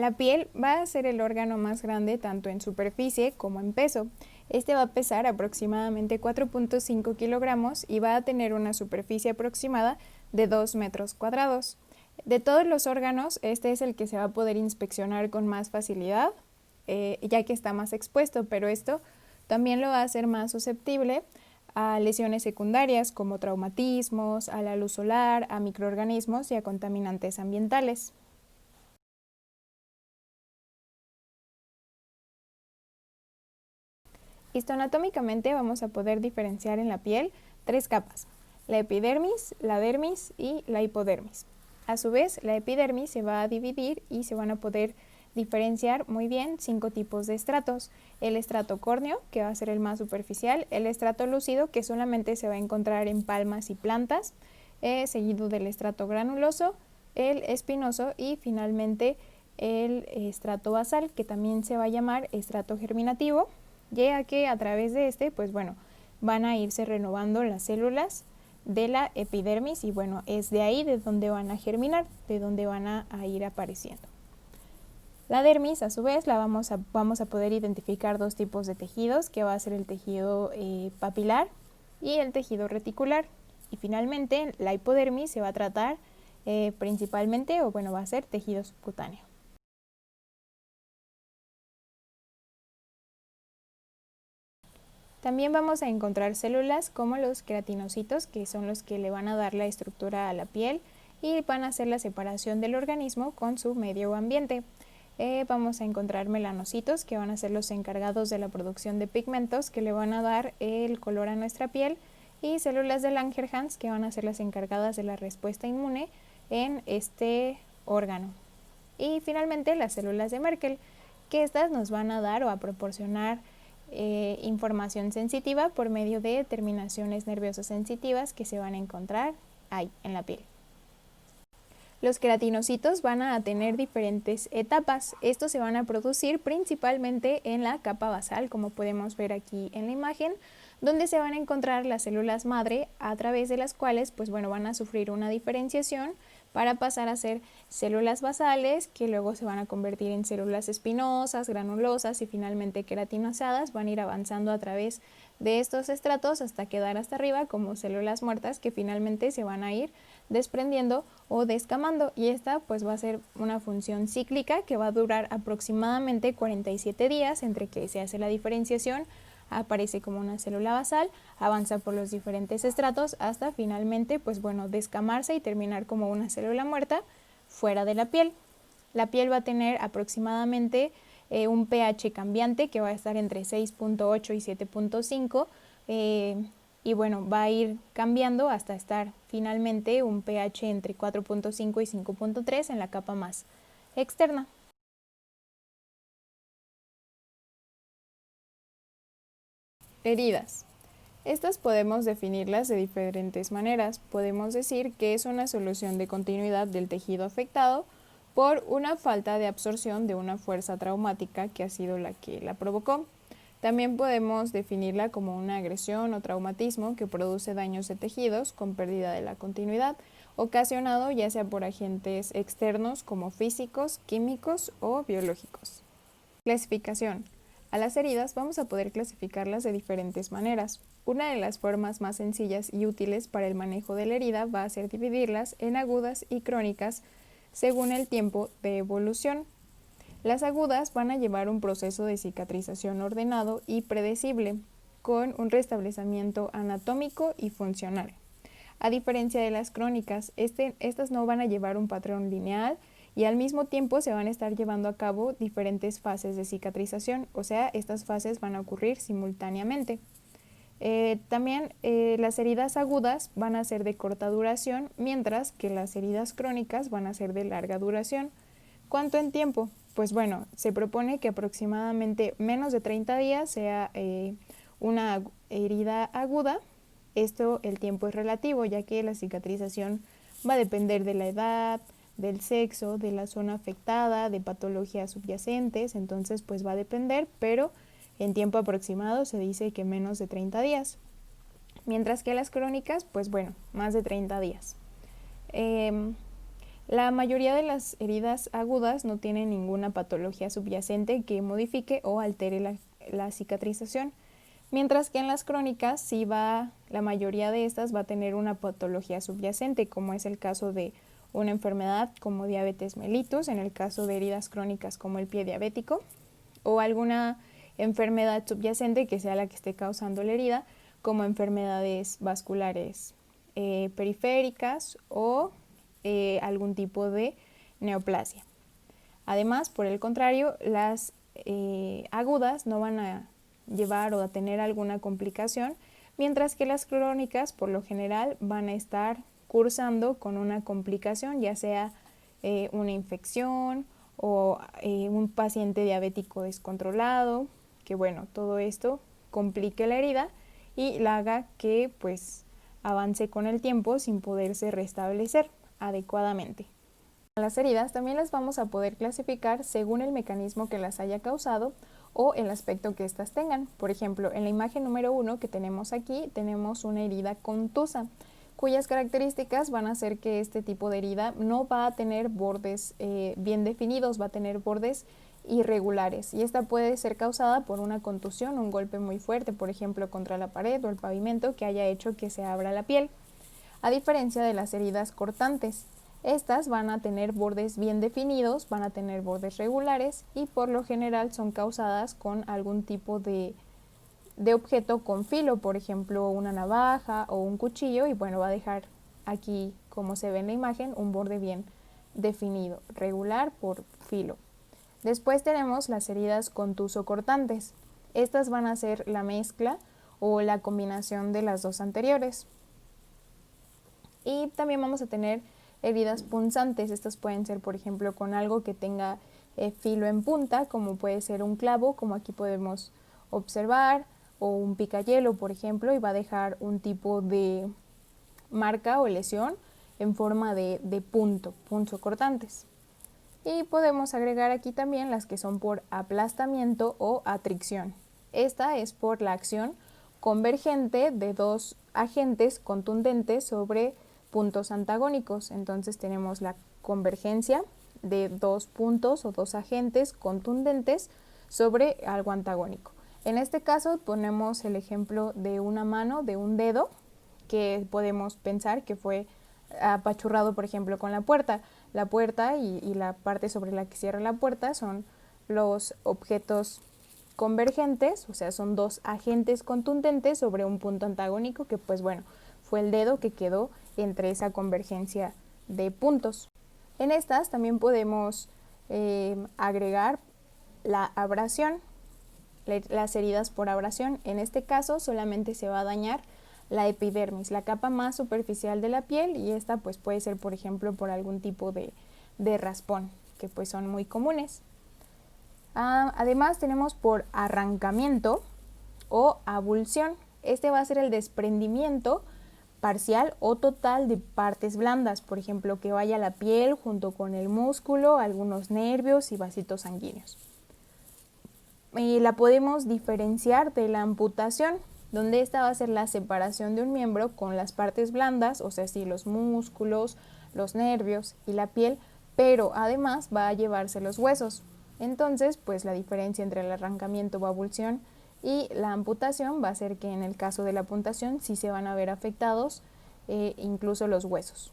La piel va a ser el órgano más grande tanto en superficie como en peso. Este va a pesar aproximadamente 4.5 kilogramos y va a tener una superficie aproximada de 2 metros cuadrados. De todos los órganos, este es el que se va a poder inspeccionar con más facilidad, ya que está más expuesto, pero esto también lo va a hacer más susceptible a lesiones secundarias como traumatismos, a la luz solar, a microorganismos y a contaminantes ambientales. Histoanatómicamente vamos a poder diferenciar en la piel 3 capas: la epidermis, la dermis y la hipodermis. A su vez, la epidermis se va a dividir y se van a poder diferenciar muy bien 5 tipos de estratos: el estrato córneo, que va a ser el más superficial; el estrato lúcido, que solamente se va a encontrar en palmas y plantas, seguido del estrato granuloso, el espinoso y finalmente el estrato basal, que también se va a llamar estrato germinativo, ya que a través de este, pues bueno, van a irse renovando las células de la epidermis y bueno, es de ahí de donde van a germinar, de donde van a ir apareciendo. La dermis, a su vez, vamos a poder identificar 2 tipos de tejidos, que va a ser el tejido papilar y el tejido reticular. Y finalmente, la hipodermis se va a tratar principalmente, o bueno, va a ser tejido subcutáneo. También vamos a encontrar células como los queratinocitos, que son los que le van a dar la estructura a la piel y van a hacer la separación del organismo con su medio ambiente. Vamos a encontrar melanocitos, que van a ser los encargados de la producción de pigmentos que le van a dar el color a nuestra piel, y células de Langerhans, que van a ser las encargadas de la respuesta inmune en este órgano. Y finalmente las células de Merkel, que estas nos van a dar o a proporcionar información sensitiva por medio de terminaciones nerviosas sensitivas que se van a encontrar ahí en la piel. Los queratinocitos van a tener diferentes etapas. Estos se van a producir principalmente en la capa basal, como podemos ver aquí en la imagen, donde se van a encontrar las células madre, a través de las cuales pues bueno, van a sufrir una diferenciación para pasar a ser células basales, que luego se van a convertir en células espinosas, granulosas y finalmente queratinosadas. Van a ir avanzando a través de estos estratos hasta quedar hasta arriba como células muertas, que finalmente se van a ir desprendiendo o descamando, y esta pues va a ser una función cíclica que va a durar aproximadamente 47 días entre que se hace la diferenciación, aparece como una célula basal, avanza por los diferentes estratos hasta finalmente pues bueno, descamarse y terminar como una célula muerta fuera de la piel. La piel va a tener aproximadamente un pH cambiante que va a estar entre 6.8 y 7.5, y bueno, va a ir cambiando hasta estar finalmente un pH entre 4.5 y 5.3 en la capa más externa. Heridas. Estas podemos definirlas de diferentes maneras. Podemos decir que es una solución de continuidad del tejido afectado por una falta de absorción de una fuerza traumática que ha sido la que la provocó. También podemos definirla como una agresión o traumatismo que produce daños de tejidos con pérdida de la continuidad, ocasionado ya sea por agentes externos como físicos, químicos o biológicos. Clasificación. A las heridas vamos a poder clasificarlas de diferentes maneras. Una de las formas más sencillas y útiles para el manejo de la herida va a ser dividirlas en agudas y crónicas según el tiempo de evolución. Las agudas van a llevar un proceso de cicatrización ordenado y predecible, con un restablecimiento anatómico y funcional. A diferencia de las crónicas, estas no van a llevar un patrón lineal y al mismo tiempo se van a estar llevando a cabo diferentes fases de cicatrización, o sea, estas fases van a ocurrir simultáneamente. También las heridas agudas van a ser de corta duración, mientras que las heridas crónicas van a ser de larga duración. ¿Cuánto en tiempo? Pues bueno, se propone que aproximadamente menos de 30 días sea una herida aguda. Esto, el tiempo es relativo, ya que la cicatrización va a depender de la edad, del sexo, de la zona afectada, de patologías subyacentes, entonces pues va a depender, pero en tiempo aproximado se dice que menos de 30 días. Mientras que las crónicas, pues bueno, más de 30 días. La mayoría de las heridas agudas no tienen ninguna patología subyacente que modifique o altere la cicatrización, mientras que en las crónicas la mayoría de estas va a tener una patología subyacente, como es el caso de una enfermedad como diabetes mellitus, en el caso de heridas crónicas como el pie diabético, o alguna enfermedad subyacente que sea la que esté causando la herida, como enfermedades vasculares periféricas o algún tipo de neoplasia. Además, por el contrario, las agudas no van a llevar o a tener alguna complicación, mientras que las crónicas por lo general van a estar cursando con una complicación, ya sea una infección o un paciente diabético descontrolado, que bueno, todo esto complique la herida y la haga que pues avance con el tiempo sin poderse restablecer adecuadamente. Las heridas también las vamos a poder clasificar según el mecanismo que las haya causado o el aspecto que éstas tengan. Por ejemplo, en la imagen número 1 que tenemos aquí, tenemos una herida contusa, cuyas características van a hacer que este tipo de herida no va a tener bordes bien definidos, va a tener bordes irregulares, y esta puede ser causada por una contusión, un golpe muy fuerte, por ejemplo contra la pared o el pavimento, que haya hecho que se abra la piel. A diferencia de las heridas cortantes, estas van a tener bordes bien definidos, van a tener bordes regulares y por lo general son causadas con algún tipo de objeto con filo, por ejemplo una navaja o un cuchillo, y bueno, va a dejar aquí, como se ve en la imagen, un borde bien definido, regular por filo. Después tenemos las heridas contuso-cortantes. Estas van a ser la mezcla o la combinación de las dos anteriores. Y también vamos a tener heridas punzantes. Estas pueden ser, por ejemplo, con algo que tenga filo en punta, como puede ser un clavo, como aquí podemos observar, o un picayelo, por ejemplo, y va a dejar un tipo de marca o lesión en forma de punzocortantes. Y podemos agregar aquí también las que son por aplastamiento o atricción. Esta es por la acción convergente de dos agentes contundentes sobre puntos antagónicos. Entonces tenemos la convergencia de dos puntos o dos agentes contundentes sobre algo antagónico. En este caso ponemos el ejemplo de una mano, de un dedo, que podemos pensar que fue apachurrado, por ejemplo, con la puerta. La puerta y la parte sobre la que cierra la puerta son los objetos convergentes, o sea, son dos agentes contundentes sobre un punto antagónico que, pues bueno, fue el dedo que quedó entre esa convergencia de puntos. En estas también podemos agregar la abrasión, las heridas por abrasión. En este caso solamente se va a dañar la epidermis, la capa más superficial de la piel, y esta pues puede ser, por ejemplo, por algún tipo de raspón, que pues son muy comunes. Además tenemos por arrancamiento o abulsión. Este va a ser el desprendimiento parcial o total de partes blandas, por ejemplo, que vaya la piel junto con el músculo, algunos nervios y vasitos sanguíneos. La podemos diferenciar de la amputación, donde esta va a ser la separación de un miembro con las partes blandas, o sea, sí, los músculos, los nervios y la piel, pero además va a llevarse los huesos. Entonces, pues la diferencia entre el arrancamiento o abulsión y la amputación va a ser que en el caso de la amputación sí se van a ver afectados incluso los huesos.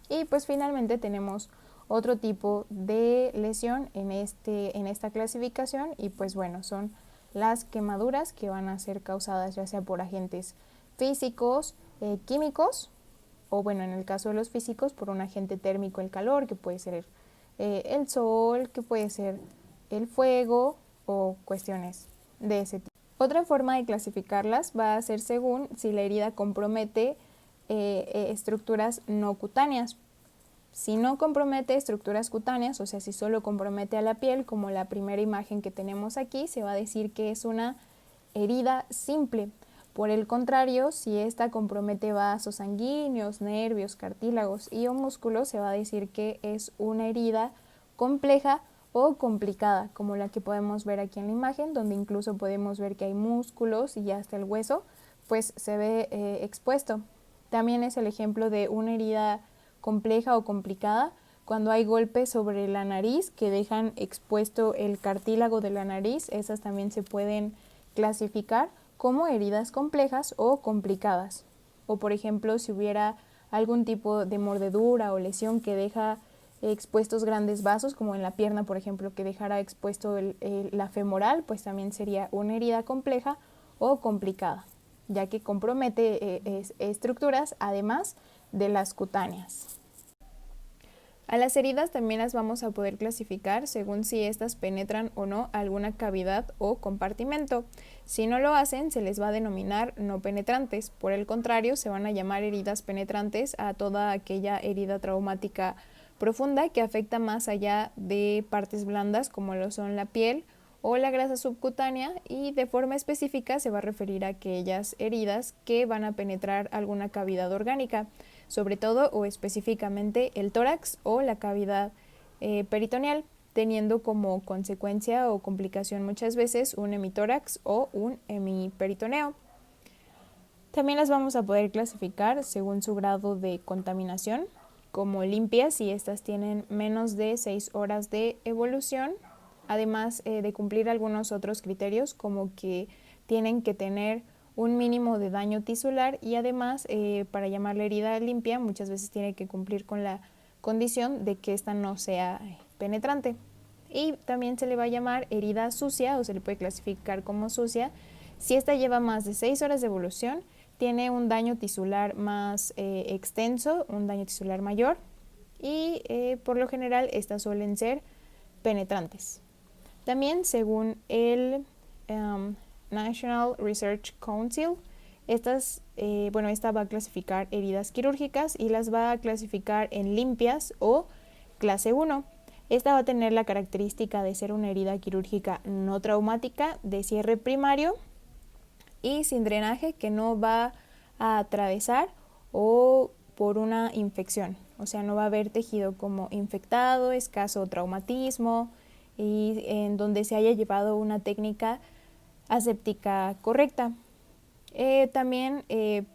Y pues finalmente tenemos otro tipo de lesión en esta clasificación, y pues bueno, son las quemaduras, que van a ser causadas ya sea por agentes físicos, químicos, o bueno, en el caso de los físicos, por un agente térmico, el calor, que puede ser el sol, que puede ser el fuego o cuestiones de ese tipo. Otra forma de clasificarlas va a ser según si la herida compromete estructuras no cutáneas. Si no compromete estructuras cutáneas, o sea, si solo compromete a la piel, como la primera imagen que tenemos aquí, se va a decir que es una herida simple. Por el contrario, si esta compromete vasos sanguíneos, nervios, cartílagos y o músculos, se va a decir que es una herida compleja o complicada, como la que podemos ver aquí en la imagen, donde incluso podemos ver que hay músculos y hasta el hueso pues se ve expuesto. También es el ejemplo de una herida compleja o complicada cuando hay golpes sobre la nariz que dejan expuesto el cartílago de la nariz, esas también se pueden clasificar como heridas complejas o complicadas. O por ejemplo, si hubiera algún tipo de mordedura o lesión que deja expuestos grandes vasos, como en la pierna, por ejemplo, que dejara expuesto la femoral, pues también sería una herida compleja o complicada, ya que compromete estructuras además de las cutáneas. A las heridas también las vamos a poder clasificar según si éstas penetran o no alguna cavidad o compartimento. Si no lo hacen, se les va a denominar no penetrantes. Por el contrario, se van a llamar heridas penetrantes a toda aquella herida traumática profunda que afecta más allá de partes blandas como lo son la piel o la grasa subcutánea, y de forma específica se va a referir a aquellas heridas que van a penetrar alguna cavidad orgánica, sobre todo o específicamente el tórax o la cavidad peritoneal, teniendo como consecuencia o complicación muchas veces un hemitórax o un hemiperitoneo. También las vamos a poder clasificar según su grado de contaminación, como limpias si estas tienen menos de 6 horas de evolución, además de cumplir algunos otros criterios como que tienen que tener un mínimo de daño tisular y además para llamarle herida limpia muchas veces tiene que cumplir con la condición de que ésta no sea penetrante. Y también se le va a llamar herida sucia o se le puede clasificar como sucia si ésta lleva más de 6 horas de evolución, tiene un daño tisular más extenso, un daño tisular mayor y por lo general estas suelen ser penetrantes. También según el National Research Council, esta va a clasificar heridas quirúrgicas y las va a clasificar en limpias o clase 1. Esta va a tener la característica de ser una herida quirúrgica no traumática de cierre primario y sin drenaje que no va a atravesar o por una infección, o sea, no va a haber tejido como infectado, escaso traumatismo y en donde se haya llevado una técnica aséptica correcta. También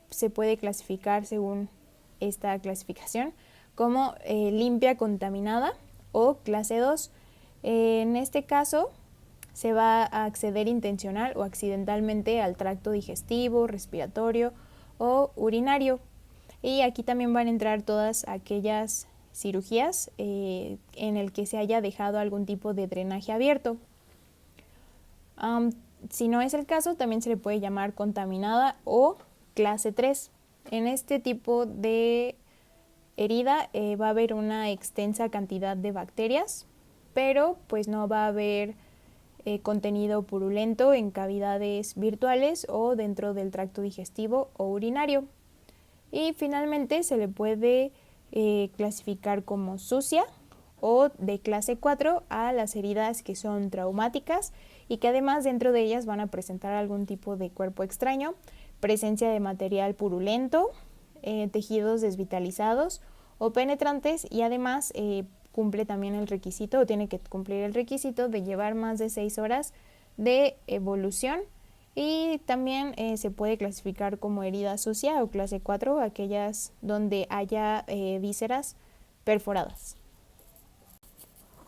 se puede clasificar según esta clasificación como limpia contaminada o clase 2. En este caso se va a acceder intencional o accidentalmente al tracto digestivo, respiratorio o urinario. Y aquí también van a entrar todas aquellas cirugías en el que se haya dejado algún tipo de drenaje abierto. Si no es el caso, también se le puede llamar contaminada o clase 3. En este tipo de herida va a haber una extensa cantidad de bacterias, pero pues no va a haber contenido purulento en cavidades virtuales o dentro del tracto digestivo o urinario. Y finalmente se le puede clasificar como sucia o de clase 4 a las heridas que son traumáticas y que además dentro de ellas van a presentar algún tipo de cuerpo extraño, presencia de material purulento, tejidos desvitalizados o penetrantes y además cumple también el requisito o tiene que cumplir el requisito de llevar más de 6 horas de evolución. Y también se puede clasificar como herida sucia o clase 4 aquellas donde haya vísceras perforadas.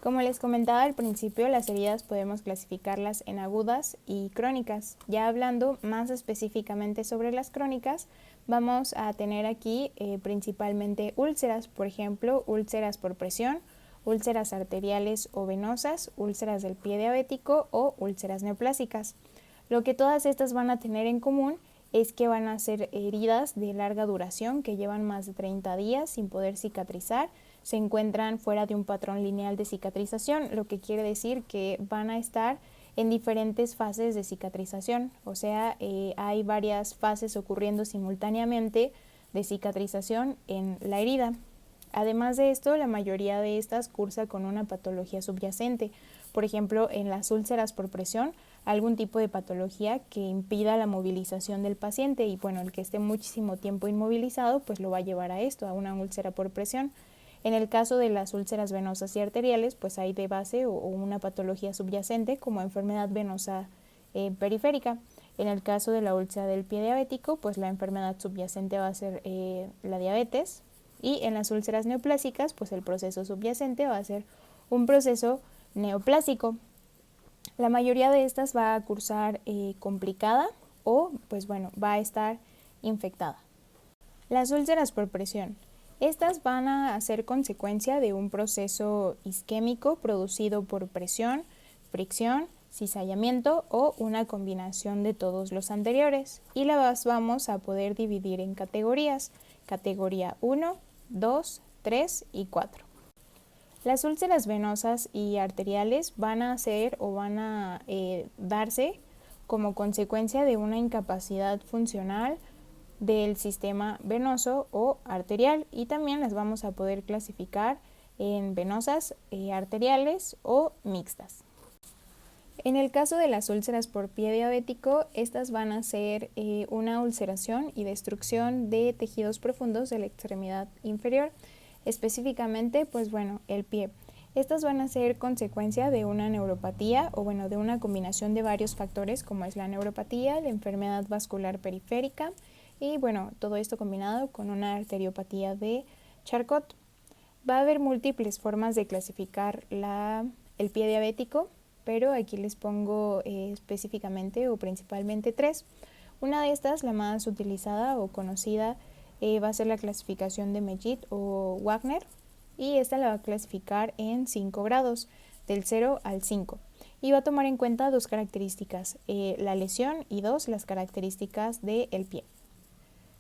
Como les comentaba al principio, las heridas podemos clasificarlas en agudas y crónicas. Ya hablando más específicamente sobre las crónicas, vamos a tener aquí principalmente úlceras, por ejemplo, úlceras por presión, úlceras arteriales o venosas, úlceras del pie diabético o úlceras neoplásicas. Lo que todas estas van a tener en común es que van a ser heridas de larga duración que llevan más de 30 días sin poder cicatrizar, se encuentran fuera de un patrón lineal de cicatrización, lo que quiere decir que van a estar en diferentes fases de cicatrización, o sea, hay varias fases ocurriendo simultáneamente de cicatrización en la herida. Además de esto, la mayoría de estas cursa con una patología subyacente, por ejemplo, en las úlceras por presión, algún tipo de patología que impida la movilización del paciente y bueno, el que esté muchísimo tiempo inmovilizado pues lo va a llevar a esto, a una úlcera por presión. En el caso de las úlceras venosas y arteriales pues hay de base o una patología subyacente como enfermedad venosa periférica. En el caso de la úlcera del pie diabético pues la enfermedad subyacente va a ser la diabetes Y en las úlceras neoplásicas, pues el proceso subyacente va a ser un proceso neoplásico. La mayoría de estas va a cursar complicada o, pues bueno, va a estar infectada. Las úlceras por presión. Estas van a ser consecuencia de un proceso isquémico producido por presión, fricción, cizallamiento o una combinación de todos los anteriores, y las vamos a poder dividir en categorías, categoría 1, 2, 3 y 4. Las úlceras venosas y arteriales van a ser o van a darse como consecuencia de una incapacidad funcional del sistema venoso o arterial, y también las vamos a poder clasificar en venosas, arteriales o mixtas. En el caso de las úlceras por pie diabético, estas van a ser una ulceración y destrucción de tejidos profundos de la extremidad inferior, específicamente, pues bueno, el pie. Estas van a ser consecuencia de una neuropatía o bueno, de una combinación de varios factores como es la neuropatía, la enfermedad vascular periférica y bueno, todo esto combinado con una arteriopatía de Charcot. Va a haber múltiples formas de clasificar el pie diabético, pero aquí les pongo específicamente o principalmente 3. Una de estas, la más utilizada o conocida, va a ser la clasificación de Meggitt o Wagner, y esta la va a clasificar en 5 grados, del 0 al 5. Y va a tomar en cuenta 2 características, la lesión y 2, las características del pie.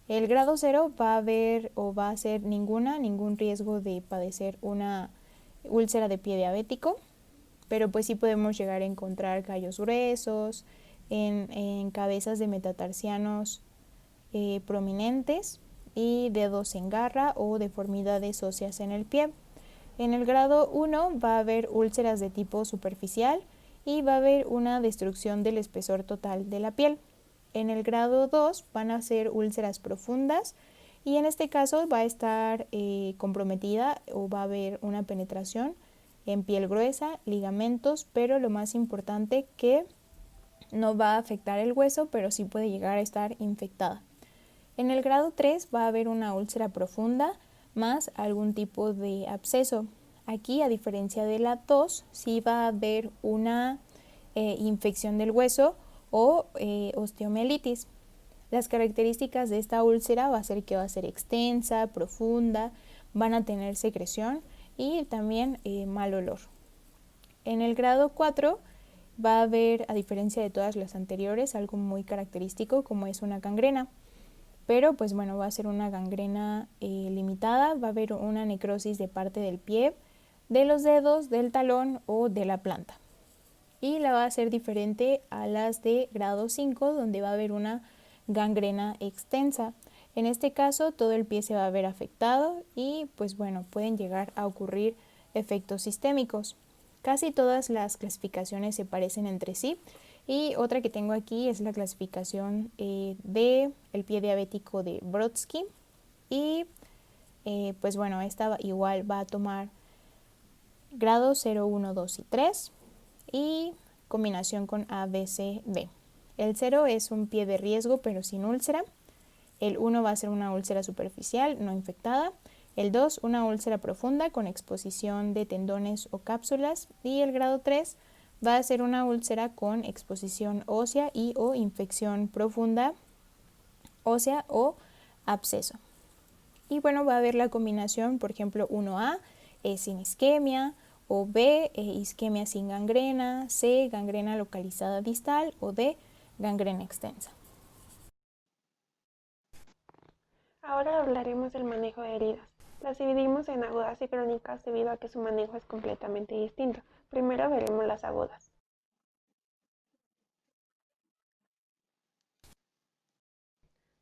El grado 0 va a haber o va a ser ningún riesgo de padecer una úlcera de pie diabético, pero pues sí podemos llegar a encontrar callos gruesos, en cabezas de metatarsianos prominentes y dedos en garra o deformidades óseas en el pie. En el grado 1 va a haber úlceras de tipo superficial y va a haber una destrucción del espesor total de la piel. En el grado 2 van a ser úlceras profundas y en este caso va a estar comprometida o va a haber una penetración en piel gruesa, ligamentos, pero lo más importante que no va a afectar el hueso, pero sí puede llegar a estar infectada. En el grado 3 va a haber una úlcera profunda más algún tipo de absceso. Aquí, a diferencia de la 2, sí va a haber una infección del hueso o osteomielitis. Las características de esta úlcera va a ser que va a ser extensa, profunda, van a tener secreción y también mal olor. En el grado 4 va a haber, a diferencia de todas las anteriores, algo muy característico como es una gangrena. Pero pues bueno, va a ser una gangrena limitada, va a haber una necrosis de parte del pie, de los dedos, del talón o de la planta. Y la va a ser diferente a las de grado 5, donde va a haber una gangrena extensa. En este caso todo el pie se va a ver afectado y pues bueno, pueden llegar a ocurrir efectos sistémicos. Casi todas las clasificaciones se parecen entre sí, y otra que tengo aquí es la clasificación de el pie diabético de Brodsky, y pues bueno, esta igual va a tomar grados 0, 1, 2 y 3 y combinación con A, B, C, D. El 0 es un pie de riesgo pero sin úlcera. El 1 va a ser una úlcera superficial no infectada. El 2, una úlcera profunda con exposición de tendones o cápsulas. Y el grado 3 va a ser una úlcera con exposición ósea y o infección profunda ósea o absceso. Y bueno, va a haber la combinación, por ejemplo, 1A sin isquemia, o B isquemia sin gangrena, C gangrena localizada distal o D gangrena extensa. Ahora hablaremos del manejo de heridas. Las dividimos en agudas y crónicas debido a que su manejo es completamente distinto. Primero veremos las agudas.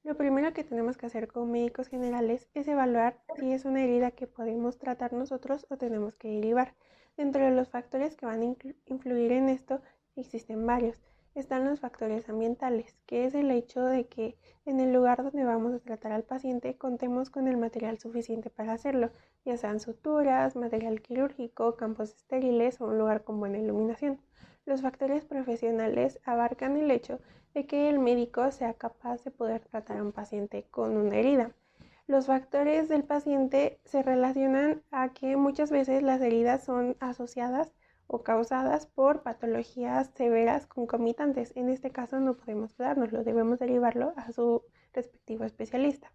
Lo primero que tenemos que hacer como médicos generales es evaluar si es una herida que podemos tratar nosotros o tenemos que derivar. Dentro de los factores que van a influir en esto existen varios. Están los factores ambientales, que es el hecho de que en el lugar donde vamos a tratar al paciente contemos con el material suficiente para hacerlo, ya sean suturas, material quirúrgico, campos estériles o un lugar con buena iluminación. Los factores profesionales abarcan el hecho de que el médico sea capaz de poder tratar a un paciente con una herida. Los factores del paciente se relacionan a que muchas veces las heridas son asociadas o causadas por patologías severas concomitantes. En este caso no podemos quedárnoslo, debemos derivarlo a su respectivo especialista.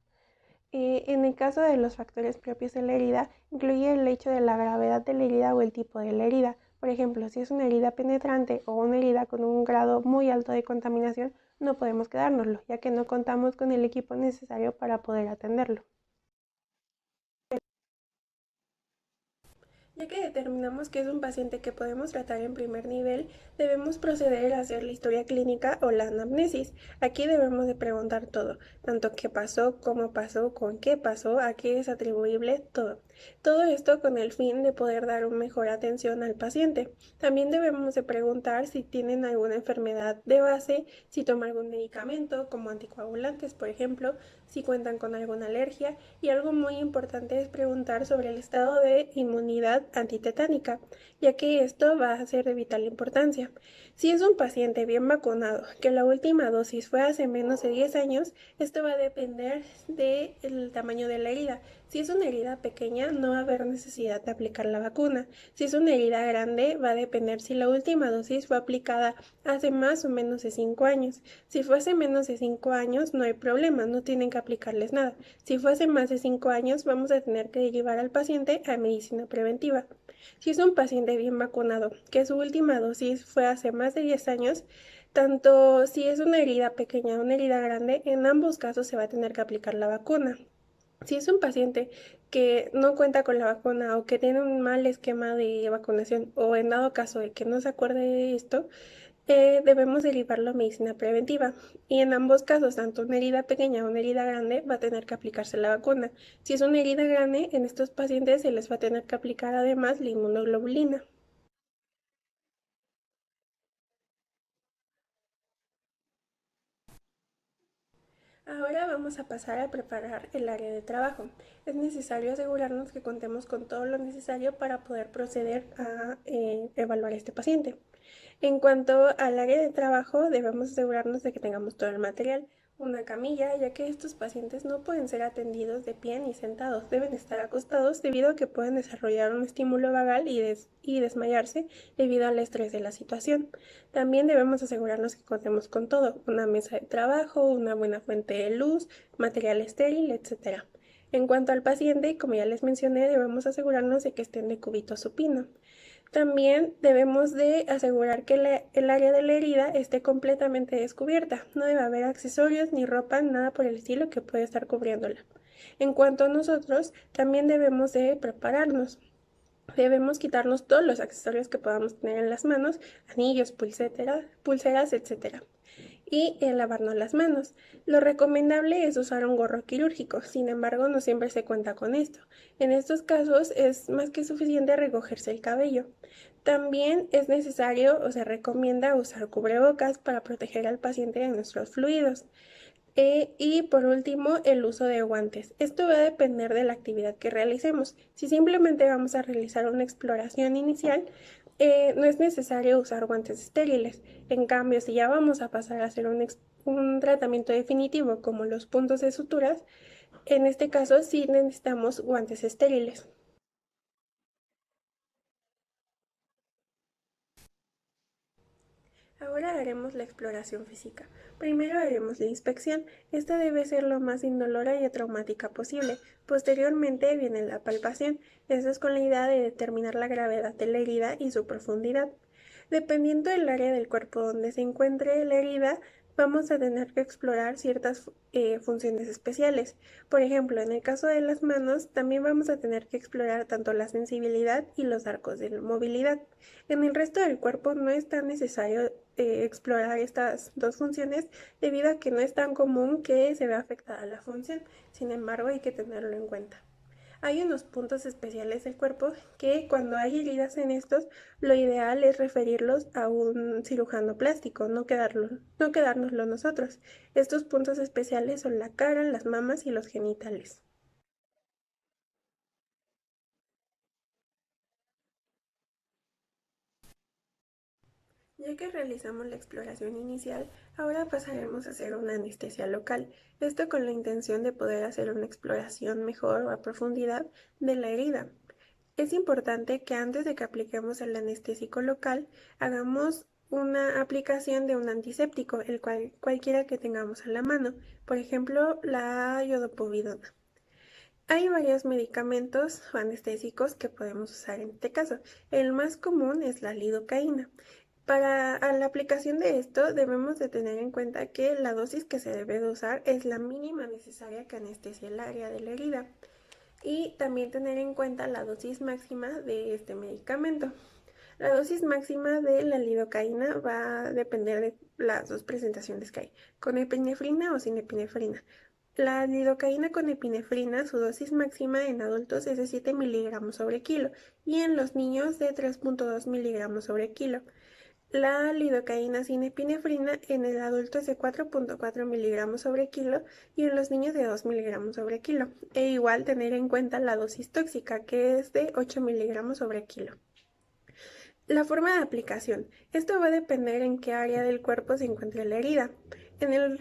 En el caso de los factores propios de la herida, incluye el hecho de la gravedad de la herida o el tipo de la herida. Por ejemplo, si es una herida penetrante o una herida con un grado muy alto de contaminación, no podemos quedárnoslo, ya que no contamos con el equipo necesario para poder atenderlo. Ya que determinamos que es un paciente que podemos tratar en primer nivel, debemos proceder a hacer la historia clínica o la anamnesis. Aquí debemos de preguntar todo, tanto qué pasó, cómo pasó, con qué pasó, a qué es atribuible, todo. Todo esto con el fin de poder dar una mejor atención al paciente. También debemos de preguntar si tienen alguna enfermedad de base, si toman algún medicamento como anticoagulantes, por ejemplo, si cuentan con alguna alergia, y algo muy importante es preguntar sobre el estado de inmunidad antitetánica, ya que esto va a ser de vital importancia. Si es un paciente bien vacunado, que la última dosis fue hace menos de 10 años, esto va a depender del tamaño de la herida. Si es una herida pequeña, no va a haber necesidad de aplicar la vacuna. Si es una herida grande, va a depender si la última dosis fue aplicada hace más o menos de 5 años. Si fuese menos de 5 años, no hay problema, no tienen que aplicarles nada. Si fuese más de 5 años, vamos a tener que llevar al paciente a medicina preventiva. Si es un paciente bien vacunado, que su última dosis fue hace más de 10 años, tanto si es una herida pequeña o una herida grande, en ambos casos se va a tener que aplicar la vacuna. Si es un paciente que no cuenta con la vacuna o que tiene un mal esquema de vacunación o en dado caso de que no se acuerde de esto, debemos derivarlo a medicina preventiva. Y en ambos casos, tanto una herida pequeña o una herida grande, va a tener que aplicarse la vacuna. Si es una herida grande, en estos pacientes se les va a tener que aplicar además la inmunoglobulina. Ahora vamos a pasar a preparar el área de trabajo. Es necesario asegurarnos que contemos con todo lo necesario para poder proceder a evaluar a este paciente. En cuanto al área de trabajo, debemos asegurarnos de que tengamos todo el material, una camilla, ya que estos pacientes no pueden ser atendidos de pie ni sentados, deben estar acostados debido a que pueden desarrollar un estímulo vagal y desmayarse debido al estrés de la situación. También debemos asegurarnos que contemos con todo, una mesa de trabajo, una buena fuente de luz, material estéril, etc. En cuanto al paciente, como ya les mencioné, debemos asegurarnos de que estén de cúbito supino. También debemos de asegurar que el área de la herida esté completamente descubierta. No debe haber accesorios ni ropa, nada por el estilo que pueda estar cubriéndola. En cuanto a nosotros, también debemos de prepararnos. Debemos quitarnos todos los accesorios que podamos tener en las manos, anillos, pulseras, etc. Y lavarnos las manos. Lo recomendable es usar un gorro quirúrgico, sin embargo no siempre se cuenta con esto. En estos casos es más que suficiente recogerse el cabello. También es necesario o se recomienda usar cubrebocas para proteger al paciente de nuestros fluidos. Y por último, el uso de guantes. Esto va a depender de la actividad que realicemos. Si simplemente vamos a realizar una exploración inicial, no es necesario usar guantes estériles. En cambio, si ya vamos a pasar a hacer un tratamiento definitivo como los puntos de suturas, en este caso sí necesitamos guantes estériles. Ahora haremos la exploración física. Primero haremos la inspección. Esta debe ser lo más indolora y atraumática posible. Posteriormente viene la palpación. Esta es con la idea de determinar la gravedad de la herida y su profundidad. Dependiendo del área del cuerpo donde se encuentre la herida, vamos a tener que explorar ciertas funciones especiales. Por ejemplo, en el caso de las manos, también vamos a tener que explorar tanto la sensibilidad y los arcos de movilidad. En el resto del cuerpo no es tan necesario explorar estas dos funciones debido a que no es tan común que se vea afectada la función. Sin embargo, hay que tenerlo en cuenta. Hay unos puntos especiales del cuerpo que cuando hay heridas en estos, lo ideal es referirlos a un cirujano plástico, no quedárnoslo nosotros. Estos puntos especiales son la cara, las mamas y los genitales. Ya que realizamos la exploración inicial, ahora pasaremos a hacer una anestesia local, esto con la intención de poder hacer una exploración mejor o a profundidad de la herida. Es importante que antes de que apliquemos el anestésico local, hagamos una aplicación de un antiséptico, el cual cualquiera que tengamos a la mano, por ejemplo, la iodopovidona. Hay varios medicamentos anestésicos que podemos usar en este caso. El más común es la lidocaína. Para la aplicación de esto debemos de tener en cuenta que la dosis que se debe de usar es la mínima necesaria que anestesie el área de la herida y también tener en cuenta la dosis máxima de este medicamento. La dosis máxima de la lidocaína va a depender de las dos presentaciones que hay, con epinefrina o sin epinefrina. La lidocaína con epinefrina, su dosis máxima en adultos es de 7 miligramos sobre kilo y en los niños de 3.2 miligramos sobre kilo. La lidocaína sin epinefrina en el adulto es de 4.4 miligramos sobre kilo y en los niños de 2 miligramos sobre kilo. E igual tener en cuenta la dosis tóxica que es de 8 miligramos sobre kilo. La forma de aplicación. Esto va a depender en qué área del cuerpo se encuentre la herida. En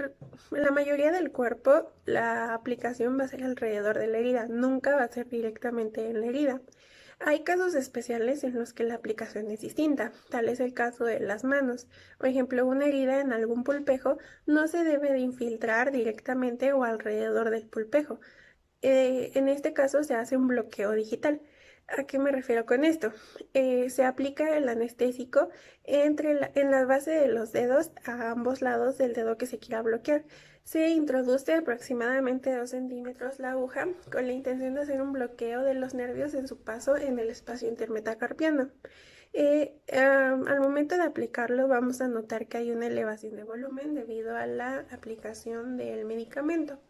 la mayoría del cuerpo, la aplicación va a ser alrededor de la herida, nunca va a ser directamente en la herida. Hay casos especiales en los que la aplicación es distinta, tal es el caso de las manos. Por ejemplo, una herida en algún pulpejo no se debe de infiltrar directamente o alrededor del pulpejo. En este caso se hace un bloqueo digital. ¿A qué me refiero con esto? Se aplica el anestésico en la base de los dedos a ambos lados del dedo que se quiera bloquear. Se introduce aproximadamente 2 centímetros la aguja con la intención de hacer un bloqueo de los nervios en su paso en el espacio intermetacarpiano. Al momento de aplicarlo vamos a notar que hay una elevación de volumen debido a la aplicación del medicamento.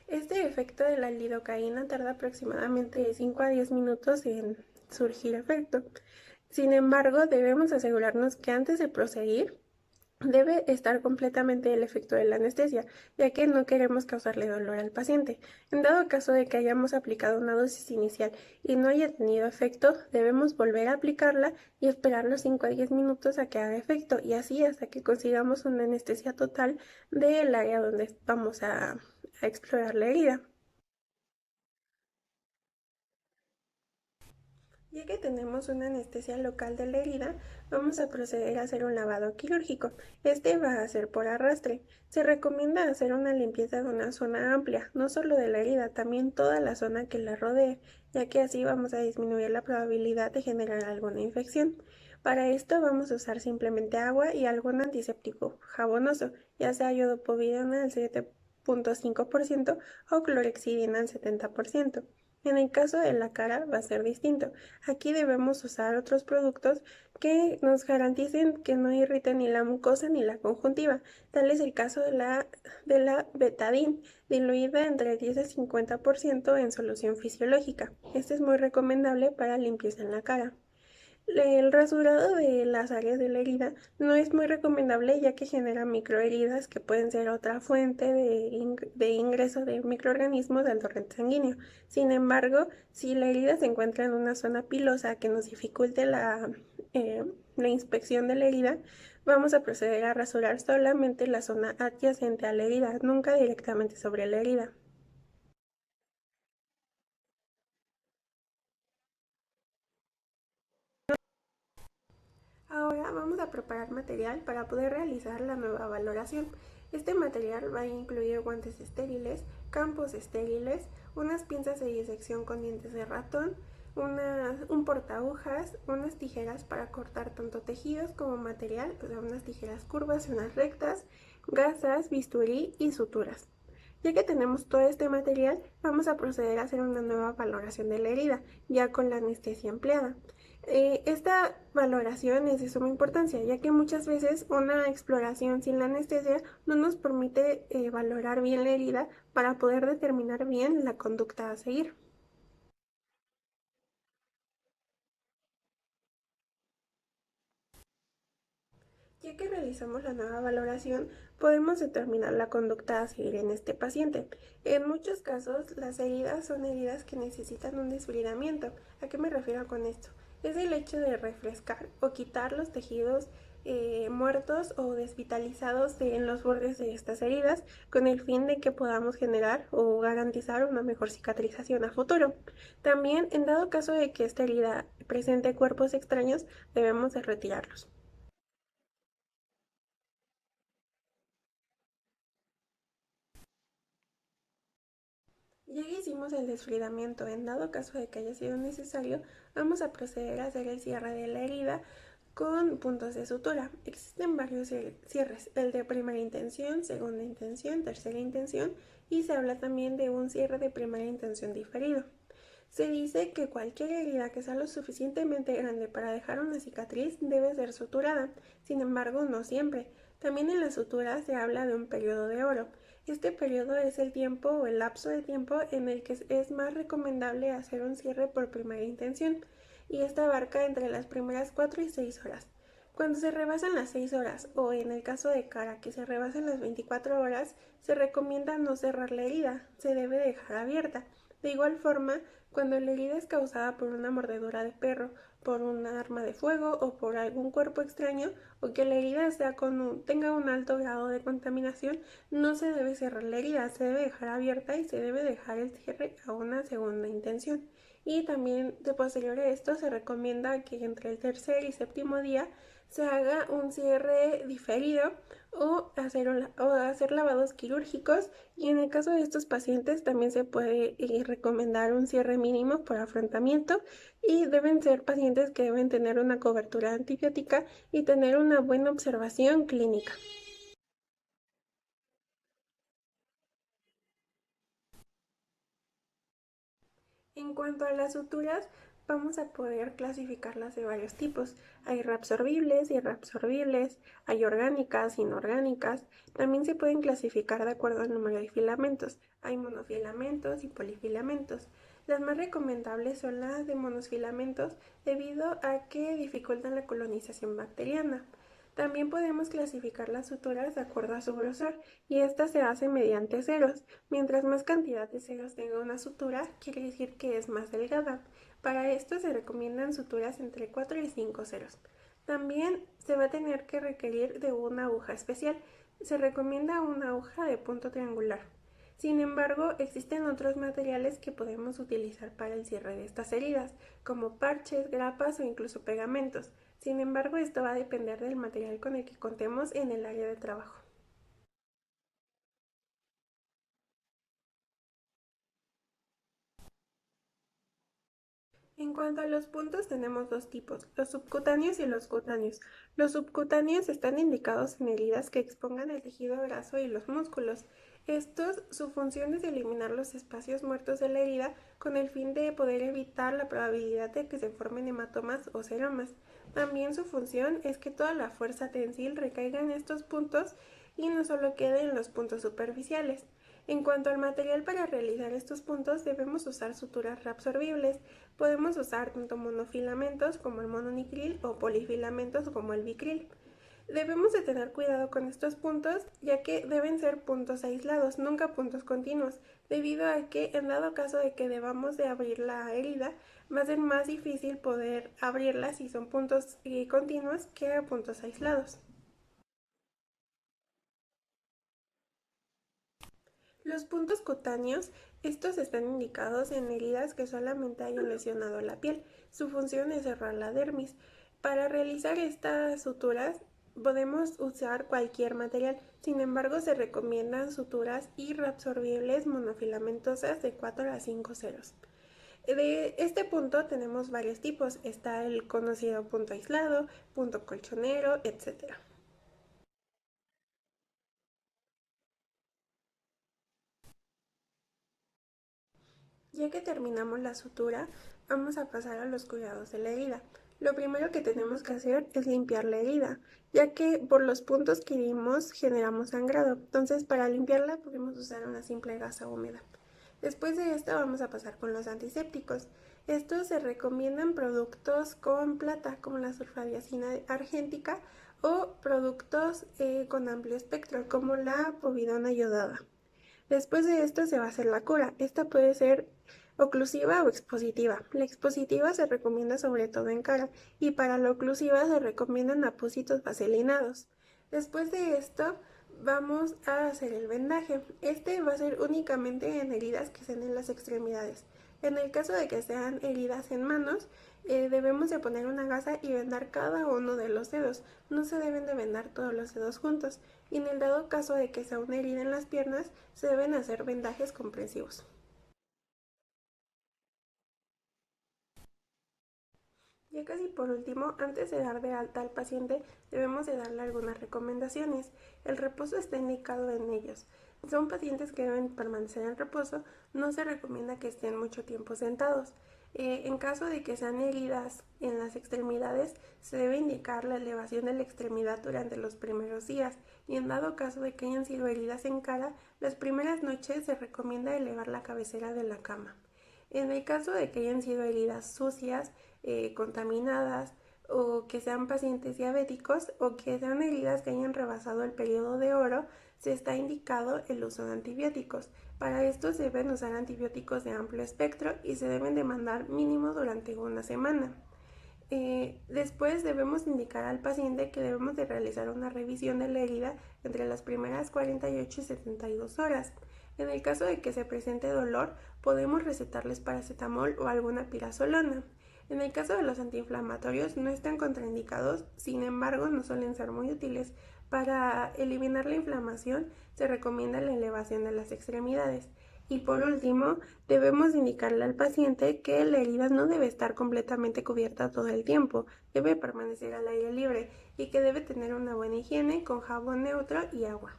Este efecto de la lidocaína tarda aproximadamente de 5 a 10 minutos en surgir efecto. Sin embargo, debemos asegurarnos que antes de proseguir debe estar completamente el efecto de la anestesia, ya que no queremos causarle dolor al paciente. En dado caso de que hayamos aplicado una dosis inicial y no haya tenido efecto, debemos volver a aplicarla y esperar los 5 a 10 minutos a que haga efecto y así hasta que consigamos una anestesia total del área donde vamos a explorar la herida. Ya que tenemos una anestesia local de la herida, vamos a proceder a hacer un lavado quirúrgico. Este va a ser por arrastre. Se recomienda hacer una limpieza de una zona amplia, no solo de la herida, también toda la zona que la rodee, ya que así vamos a disminuir la probabilidad de generar alguna infección. Para esto vamos a usar simplemente agua y algún antiséptico jabonoso, ya sea iodopovidona al 7.5% o clorexidina al 70%. En el caso de la cara va a ser distinto. Aquí debemos usar otros productos que nos garanticen que no irriten ni la mucosa ni la conjuntiva. Tal es el caso de la betadine, diluida entre 10 y 50% en solución fisiológica. Este es muy recomendable para limpieza en la cara. El rasurado de las áreas de la herida no es muy recomendable ya que genera microheridas que pueden ser otra fuente de ingreso de microorganismos al torrente sanguíneo. Sin embargo, si la herida se encuentra en una zona pilosa que nos dificulte la inspección de la herida, vamos a proceder a rasurar solamente la zona adyacente a la herida, nunca directamente sobre la herida. Ahora vamos a preparar material para poder realizar la nueva valoración. Este material va a incluir guantes estériles, campos estériles, unas pinzas de disección con dientes de ratón, un portaagujas, unas tijeras para cortar tanto tejidos como material, o sea, unas tijeras curvas y unas rectas, gasas, bisturí y suturas. Ya que tenemos todo este material, vamos a proceder a hacer una nueva valoración de la herida, ya con la anestesia empleada. Esta valoración es de suma importancia, ya que muchas veces una exploración sin la anestesia no nos permite valorar bien la herida para poder determinar bien la conducta a seguir. Ya que realizamos la nueva valoración, podemos determinar la conducta a seguir en este paciente. En muchos casos, las heridas son heridas que necesitan un desbridamiento. ¿A qué me refiero con esto? Es el hecho de refrescar o quitar los tejidos muertos o desvitalizados en los bordes de estas heridas, con el fin de que podamos generar o garantizar una mejor cicatrización a futuro. También, en dado caso de que esta herida presente cuerpos extraños, debemos de retirarlos. Ya que hicimos el desfridamiento, en dado caso de que haya sido necesario, vamos a proceder a hacer el cierre de la herida con puntos de sutura. Existen varios cierres, el de primera intención, segunda intención, tercera intención, y se habla también de un cierre de primera intención diferido. Se dice que cualquier herida que sea lo suficientemente grande para dejar una cicatriz debe ser suturada, sin embargo no siempre. También en la sutura se habla de un periodo de oro. Este periodo es el tiempo o el lapso de tiempo en el que es más recomendable hacer un cierre por primera intención, y esta abarca entre las primeras 4 y 6 horas. Cuando se rebasan las 6 horas o en el caso de cara que se rebasan las 24 horas, se recomienda no cerrar la herida, se debe dejar abierta. De igual forma, cuando la herida es causada por una mordedura de perro, por un arma de fuego o por algún cuerpo extraño, o que la herida tenga un alto grado de contaminación, no se debe cerrar la herida, se debe dejar abierta y se debe dejar el cierre a una segunda intención. Y también de posterior a esto se recomienda que entre el tercer y séptimo día se haga un cierre diferido o hacer lavados quirúrgicos, y en el caso de estos pacientes también se puede recomendar un cierre mínimo por afrontamiento, y deben ser pacientes que deben tener una cobertura antibiótica y tener una buena observación clínica. En cuanto a las suturas, vamos a poder clasificarlas de varios tipos. Hay reabsorbibles y reabsorbibles, hay orgánicas, inorgánicas. También se pueden clasificar de acuerdo al número de filamentos. Hay monofilamentos y polifilamentos. Las más recomendables son las de monosfilamentos debido a que dificultan la colonización bacteriana. También podemos clasificar las suturas de acuerdo a su grosor, y esta se hace mediante ceros. Mientras más cantidad de ceros tenga una sutura, quiere decir que es más delgada. Para esto se recomiendan suturas entre 4 y 5 ceros. También se va a tener que requerir de una aguja especial. Se recomienda una aguja de punto triangular. Sin embargo, existen otros materiales que podemos utilizar para el cierre de estas heridas, como parches, grapas o incluso pegamentos. Sin embargo, esto va a depender del material con el que contemos en el área de trabajo. En cuanto a los puntos, tenemos dos tipos, los subcutáneos y los cutáneos. Los subcutáneos están indicados en heridas que expongan el tejido graso y los músculos. Su función es eliminar los espacios muertos de la herida con el fin de poder evitar la probabilidad de que se formen hematomas o seromas. También su función es que toda la fuerza tensil recaiga en estos puntos y no solo quede en los puntos superficiales. En cuanto al material para realizar estos puntos, debemos usar suturas reabsorbibles. Podemos usar tanto monofilamentos como el mononitril o polifilamentos como el bicril. Debemos de tener cuidado con estos puntos, ya que deben ser puntos aislados, nunca puntos continuos, debido a que en dado caso de que debamos de abrir la herida, va a ser más difícil poder abrirla si son puntos continuos que puntos aislados. Los puntos cutáneos, estos están indicados en heridas que solamente hayan lesionado la piel. Su función es cerrar la dermis. Para realizar estas suturas podemos usar cualquier material, sin embargo se recomiendan suturas irreabsorbibles monofilamentosas de 4 a 5 ceros. De este punto tenemos varios tipos, está el conocido punto aislado, punto colchonero, etc. Ya que terminamos la sutura, vamos a pasar a los cuidados de la herida. Lo primero que tenemos que hacer es limpiar la herida, ya que por los puntos que dimos generamos sangrado. Entonces, para limpiarla podemos usar una simple gasa húmeda. Después de esto vamos a pasar con los antisépticos. Estos se recomiendan productos con plata, como la sulfadiazina argéntica, o productos con amplio espectro, como la povidona yodada. Después de esto se va a hacer la cura. Esta puede ser oclusiva o expositiva. La expositiva se recomienda sobre todo en cara y para la oclusiva se recomiendan apósitos vaselinados. Después de esto vamos a hacer el vendaje. Este va a ser únicamente en heridas que estén en las extremidades. En el caso de que sean heridas en manos, debemos de poner una gasa y vendar cada uno de los dedos. No se deben de vendar todos los dedos juntos. Y en el dado caso de que sea una herida en las piernas, se deben hacer vendajes comprensivos. Ya casi por último, antes de dar de alta al paciente, debemos de darle algunas recomendaciones. El reposo está indicado en ellos. Son pacientes que deben permanecer en reposo, no se recomienda que estén mucho tiempo sentados. En caso de que sean heridas en las extremidades, se debe indicar la elevación de la extremidad durante los primeros días y en dado caso de que hayan sido heridas en cara, las primeras noches se recomienda elevar la cabecera de la cama. En el caso de que hayan sido heridas sucias, contaminadas o que sean pacientes diabéticos o que sean heridas que hayan rebasado el periodo de oro, se está indicado el uso de antibióticos. Para esto se deben usar antibióticos de amplio espectro y se deben de mandar mínimo durante una semana. Después debemos indicar al paciente que debemos de realizar una revisión de la herida entre las primeras 48 y 72 horas. En el caso de que se presente dolor, podemos recetarles paracetamol o alguna pirazolona. En el caso de los antiinflamatorios no están contraindicados, sin embargo no suelen ser muy útiles. Para eliminar la inflamación se recomienda la elevación de las extremidades. Y por último, debemos indicarle al paciente que la herida no debe estar completamente cubierta todo el tiempo, debe permanecer al aire libre y que debe tener una buena higiene con jabón neutro y agua.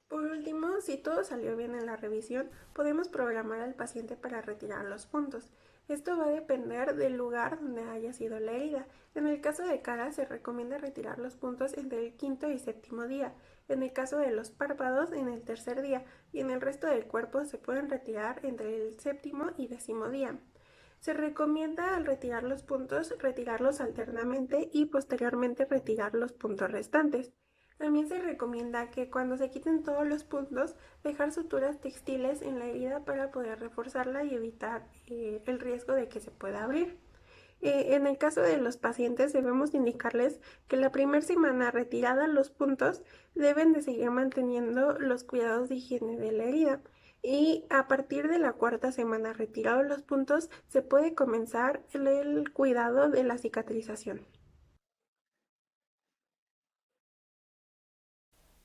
Por último, si todo salió bien en la revisión, podemos programar al paciente para retirar los puntos. Esto va a depender del lugar donde haya sido la herida. En el caso de cara se recomienda retirar los puntos entre el quinto y séptimo día. En el caso de los párpados en el tercer día y en el resto del cuerpo se pueden retirar entre el séptimo y décimo día. Se recomienda al retirar los puntos retirarlos alternamente y posteriormente retirar los puntos restantes. También se recomienda que cuando se quiten todos los puntos, dejar suturas textiles en la herida para poder reforzarla y evitar el riesgo de que se pueda abrir. En el caso de los pacientes debemos indicarles que la primera semana retirada los puntos deben de seguir manteniendo los cuidados de higiene de la herida y a partir de la cuarta semana retirados los puntos se puede comenzar el cuidado de la cicatrización.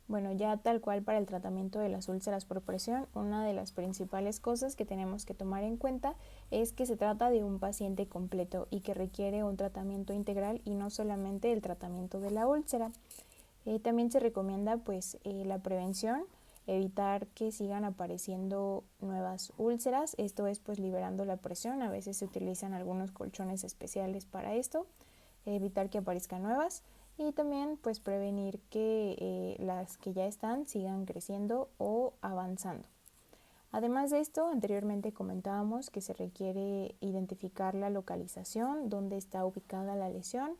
Bueno, ya tal cual para el tratamiento de las úlceras por presión, una de las principales cosas que tenemos que tomar en cuenta es que se trata de un paciente completo y que requiere un tratamiento integral y no solamente el tratamiento de la úlcera. También se recomienda la prevención, evitar que sigan apareciendo nuevas úlceras, esto es pues liberando la presión, a veces se utilizan algunos colchones especiales para esto, evitar que aparezcan nuevas y también pues prevenir que las que ya están sigan creciendo o avanzando. Además de esto, anteriormente comentábamos que se requiere identificar la localización, dónde está ubicada la lesión.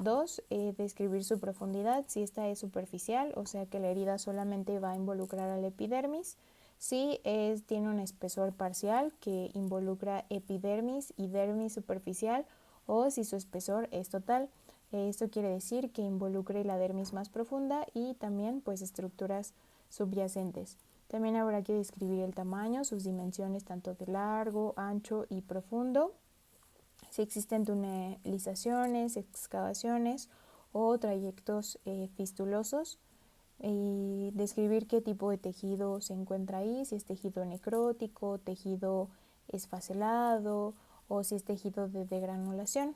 2. Describir su profundidad, si esta es superficial, o sea que la herida solamente va a involucrar al epidermis. Si tiene un espesor parcial que involucra epidermis y dermis superficial, o si su espesor es total. Esto quiere decir que involucre la dermis más profunda y también pues estructuras subyacentes. También habrá que describir el tamaño, sus dimensiones tanto de largo, ancho y profundo, si existen tunelizaciones, excavaciones o trayectos fistulosos, y describir qué tipo de tejido se encuentra ahí, si es tejido necrótico, tejido esfacelado o si es tejido de degranulación.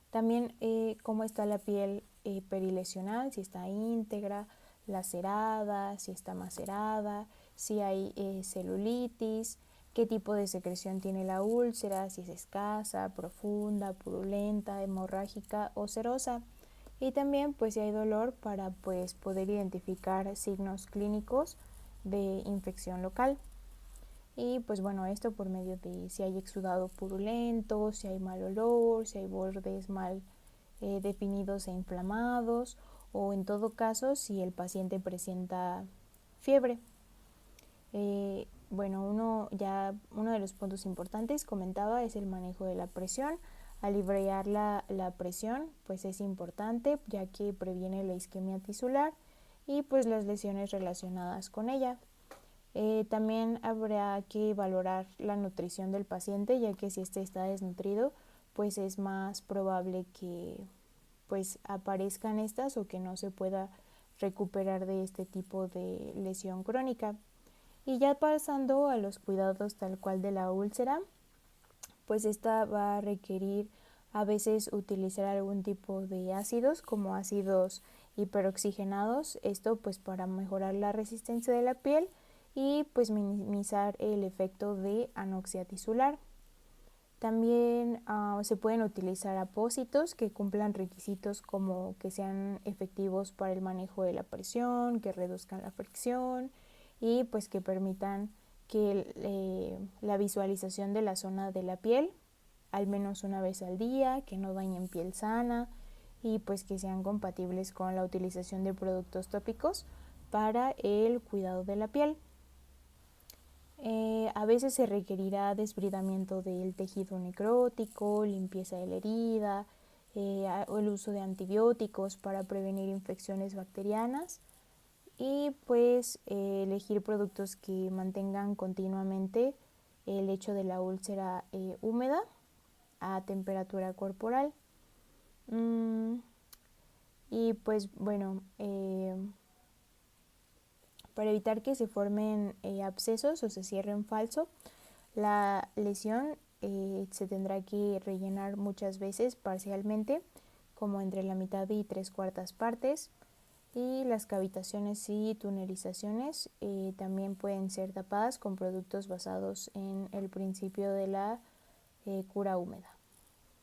También cómo está la piel perilesional, si está íntegra, lacerada, si está macerada, si hay celulitis, qué tipo de secreción tiene la úlcera, si es escasa, profunda, purulenta, hemorrágica o serosa. Y también pues si hay dolor para pues poder identificar signos clínicos de infección local. Y pues bueno, esto por medio de si hay exudado purulento, si hay mal olor, si hay bordes mal definidos e inflamados, o en todo caso si el paciente presenta fiebre. Bueno, uno de los puntos importantes, comentaba, es el manejo de la presión. Aliviar la presión pues es importante, ya que previene la isquemia tisular y pues las lesiones relacionadas con ella. También habrá que valorar la nutrición del paciente, ya que si éste está desnutrido, pues es más probable que pues aparezcan estas o que no se pueda recuperar de este tipo de lesión crónica. Y ya pasando a los cuidados tal cual de la úlcera, pues esta va a requerir a veces utilizar algún tipo de ácidos, como ácidos hiperoxigenados, esto pues para mejorar la resistencia de la piel y pues minimizar el efecto de anoxia tisular. También se pueden utilizar apósitos que cumplan requisitos como que sean efectivos para el manejo de la presión, que reduzcan la fricción y pues que permitan que la visualización de la zona de la piel al menos una vez al día, que no dañen piel sana y pues que sean compatibles con la utilización de productos tópicos para el cuidado de la piel. A veces se requerirá desbridamiento del tejido necrótico, limpieza de la herida, o el uso de antibióticos para prevenir infecciones bacterianas y pues elegir productos que mantengan continuamente el lecho de la úlcera húmeda a temperatura corporal. Y pues bueno, para evitar que se formen abscesos o se cierren falso, la lesión se tendrá que rellenar muchas veces parcialmente, como entre la mitad y 3/4 partes, y las cavitaciones y tunelizaciones también pueden ser tapadas con productos basados en el principio de la cura húmeda.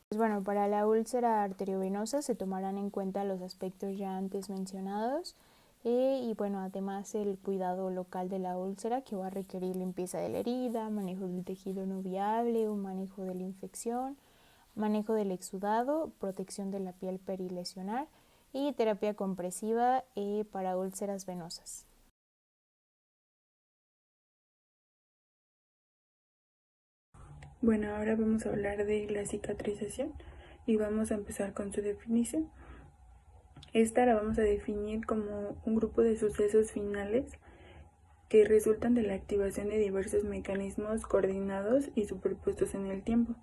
Pues bueno, para la úlcera arteriovenosa se tomarán en cuenta los aspectos ya antes mencionados y bueno, además el cuidado local de la úlcera, que va a requerir limpieza de la herida, manejo del tejido no viable, un manejo de la infección, manejo del exudado, protección de la piel perilesionar y terapia compresiva para úlceras venosas. Bueno, ahora vamos a hablar de la cicatrización y vamos a empezar con su definición. Esta la vamos a definir como un grupo de sucesos finales que resultan de la activación de diversos mecanismos coordinados y superpuestos en el tiempo,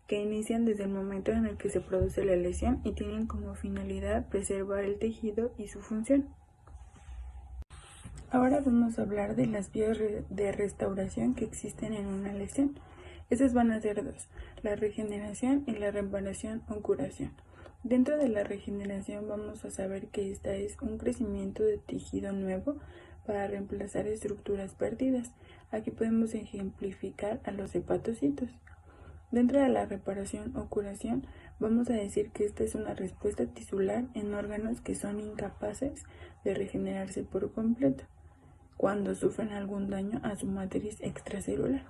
que inician desde el momento en el que se produce la lesión y tienen como finalidad preservar el tejido y su función. Ahora vamos a hablar de las vías de restauración que existen en una lesión. Esas van a ser dos, la regeneración y la reparación o curación. Dentro de la regeneración vamos a saber que esta es un crecimiento de tejido nuevo para reemplazar estructuras perdidas. Aquí podemos ejemplificar a los hepatocitos. Dentro de la reparación o curación vamos a decir que esta es una respuesta tisular en órganos que son incapaces de regenerarse por completo cuando sufren algún daño a su matriz extracelular.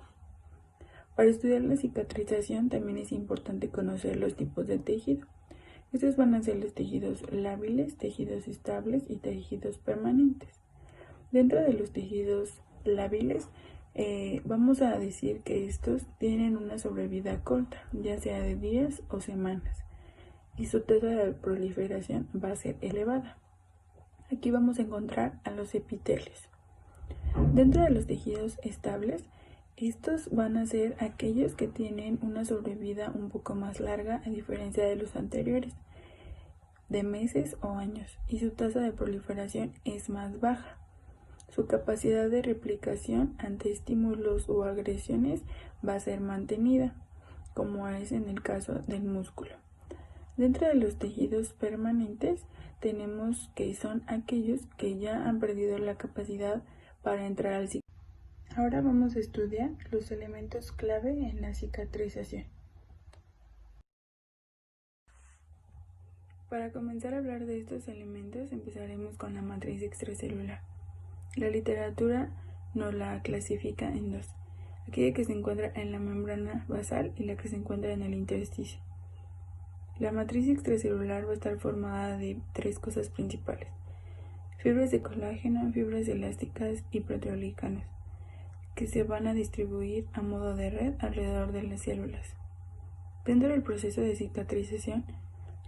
Para estudiar la cicatrización también es importante conocer los tipos de tejido. Estos van a ser los tejidos lábiles, tejidos estables y tejidos permanentes. Dentro de los tejidos lábiles vamos a decir que estos tienen una sobrevida corta, ya sea de días o semanas, y su tasa de proliferación va a ser elevada. Aquí vamos a encontrar a los epitelios. Dentro de los tejidos estables, estos van a ser aquellos que tienen una sobrevida un poco más larga a diferencia de los anteriores, de meses o años, y su tasa de proliferación es más baja. Su capacidad de replicación ante estímulos o agresiones va a ser mantenida, como es en el caso del músculo. Dentro de los tejidos permanentes tenemos que son aquellos que ya han perdido la capacidad para entrar al ciclo. Ahora vamos a estudiar los elementos clave en la cicatrización. Para comenzar a hablar de estos elementos empezaremos con la matriz extracelular. La literatura nos la clasifica en dos, aquella que se encuentra en la membrana basal y la que se encuentra en el intersticio. La matriz extracelular va a estar formada de tres cosas principales: fibras de colágeno, fibras elásticas y proteoglicanos, que se van a distribuir a modo de red alrededor de las células. Dentro del proceso de cicatrización,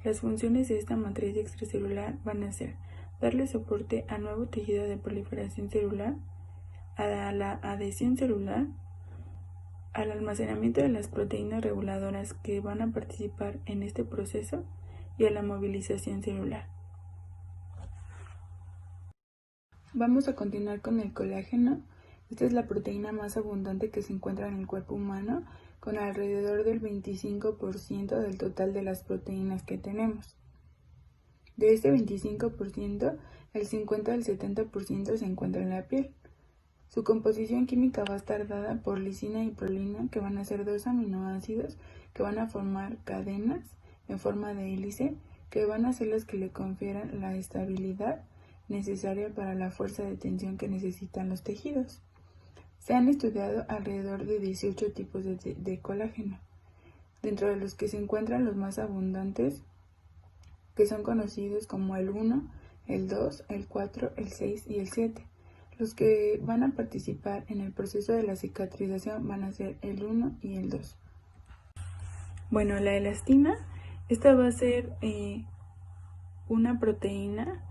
las funciones de esta matriz extracelular van a ser darle soporte al nuevo tejido de proliferación celular, a la adhesión celular, al almacenamiento de las proteínas reguladoras que van a participar en este proceso y a la movilización celular. Vamos a continuar con el colágeno. Esta es la proteína más abundante que se encuentra en el cuerpo humano, con alrededor del 25% del total de las proteínas que tenemos. De este 25%, el 50 al 70% se encuentra en la piel. Su composición química va a estar dada por lisina y prolina, que van a ser dos aminoácidos que van a formar cadenas en forma de hélice, que van a ser las que le confieran la estabilidad necesaria para la fuerza de tensión que necesitan los tejidos. Se han estudiado alrededor de 18 tipos de colágeno, dentro de los que se encuentran los más abundantes, que son conocidos como el 1, el 2, el 4, el 6 y el 7. Los que van a participar en el proceso de la cicatrización van a ser el 1 y el 2. Bueno, la elastina, esta va a ser una proteína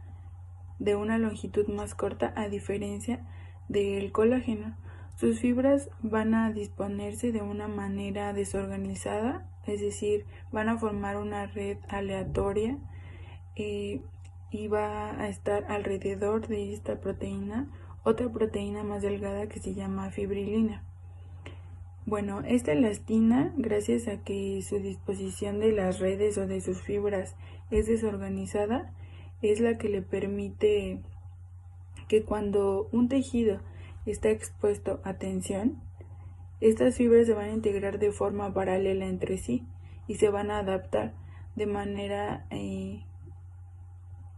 de una longitud más corta, a diferencia del colágeno. Sus fibras van a disponerse de una manera desorganizada, es decir, van a formar una red aleatoria y va a estar alrededor de esta proteína otra proteína más delgada que se llama fibrilina. Bueno, esta elastina, gracias a que su disposición de las redes o de sus fibras es desorganizada, es la que le permite que cuando un tejido está expuesto a tensión, estas fibras se van a integrar de forma paralela entre sí y se van a adaptar de manera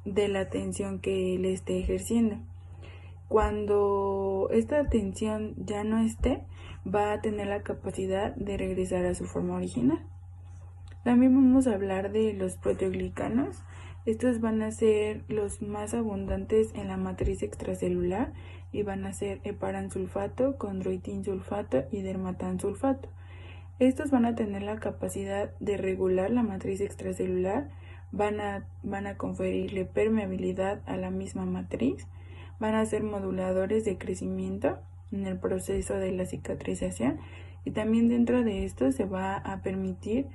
de la tensión que le esté ejerciendo. Cuando esta tensión ya no esté, va a tener la capacidad de regresar a su forma original. También vamos a hablar de los proteoglicanos. Estos van a ser los más abundantes en la matriz extracelular y van a ser heparansulfato, condroitinsulfato y dermatansulfato. Estos van a tener la capacidad de regular la matriz extracelular, van a conferirle permeabilidad a la misma matriz, van a ser moduladores de crecimiento en el proceso de la cicatrización y también dentro de esto se va a permitir.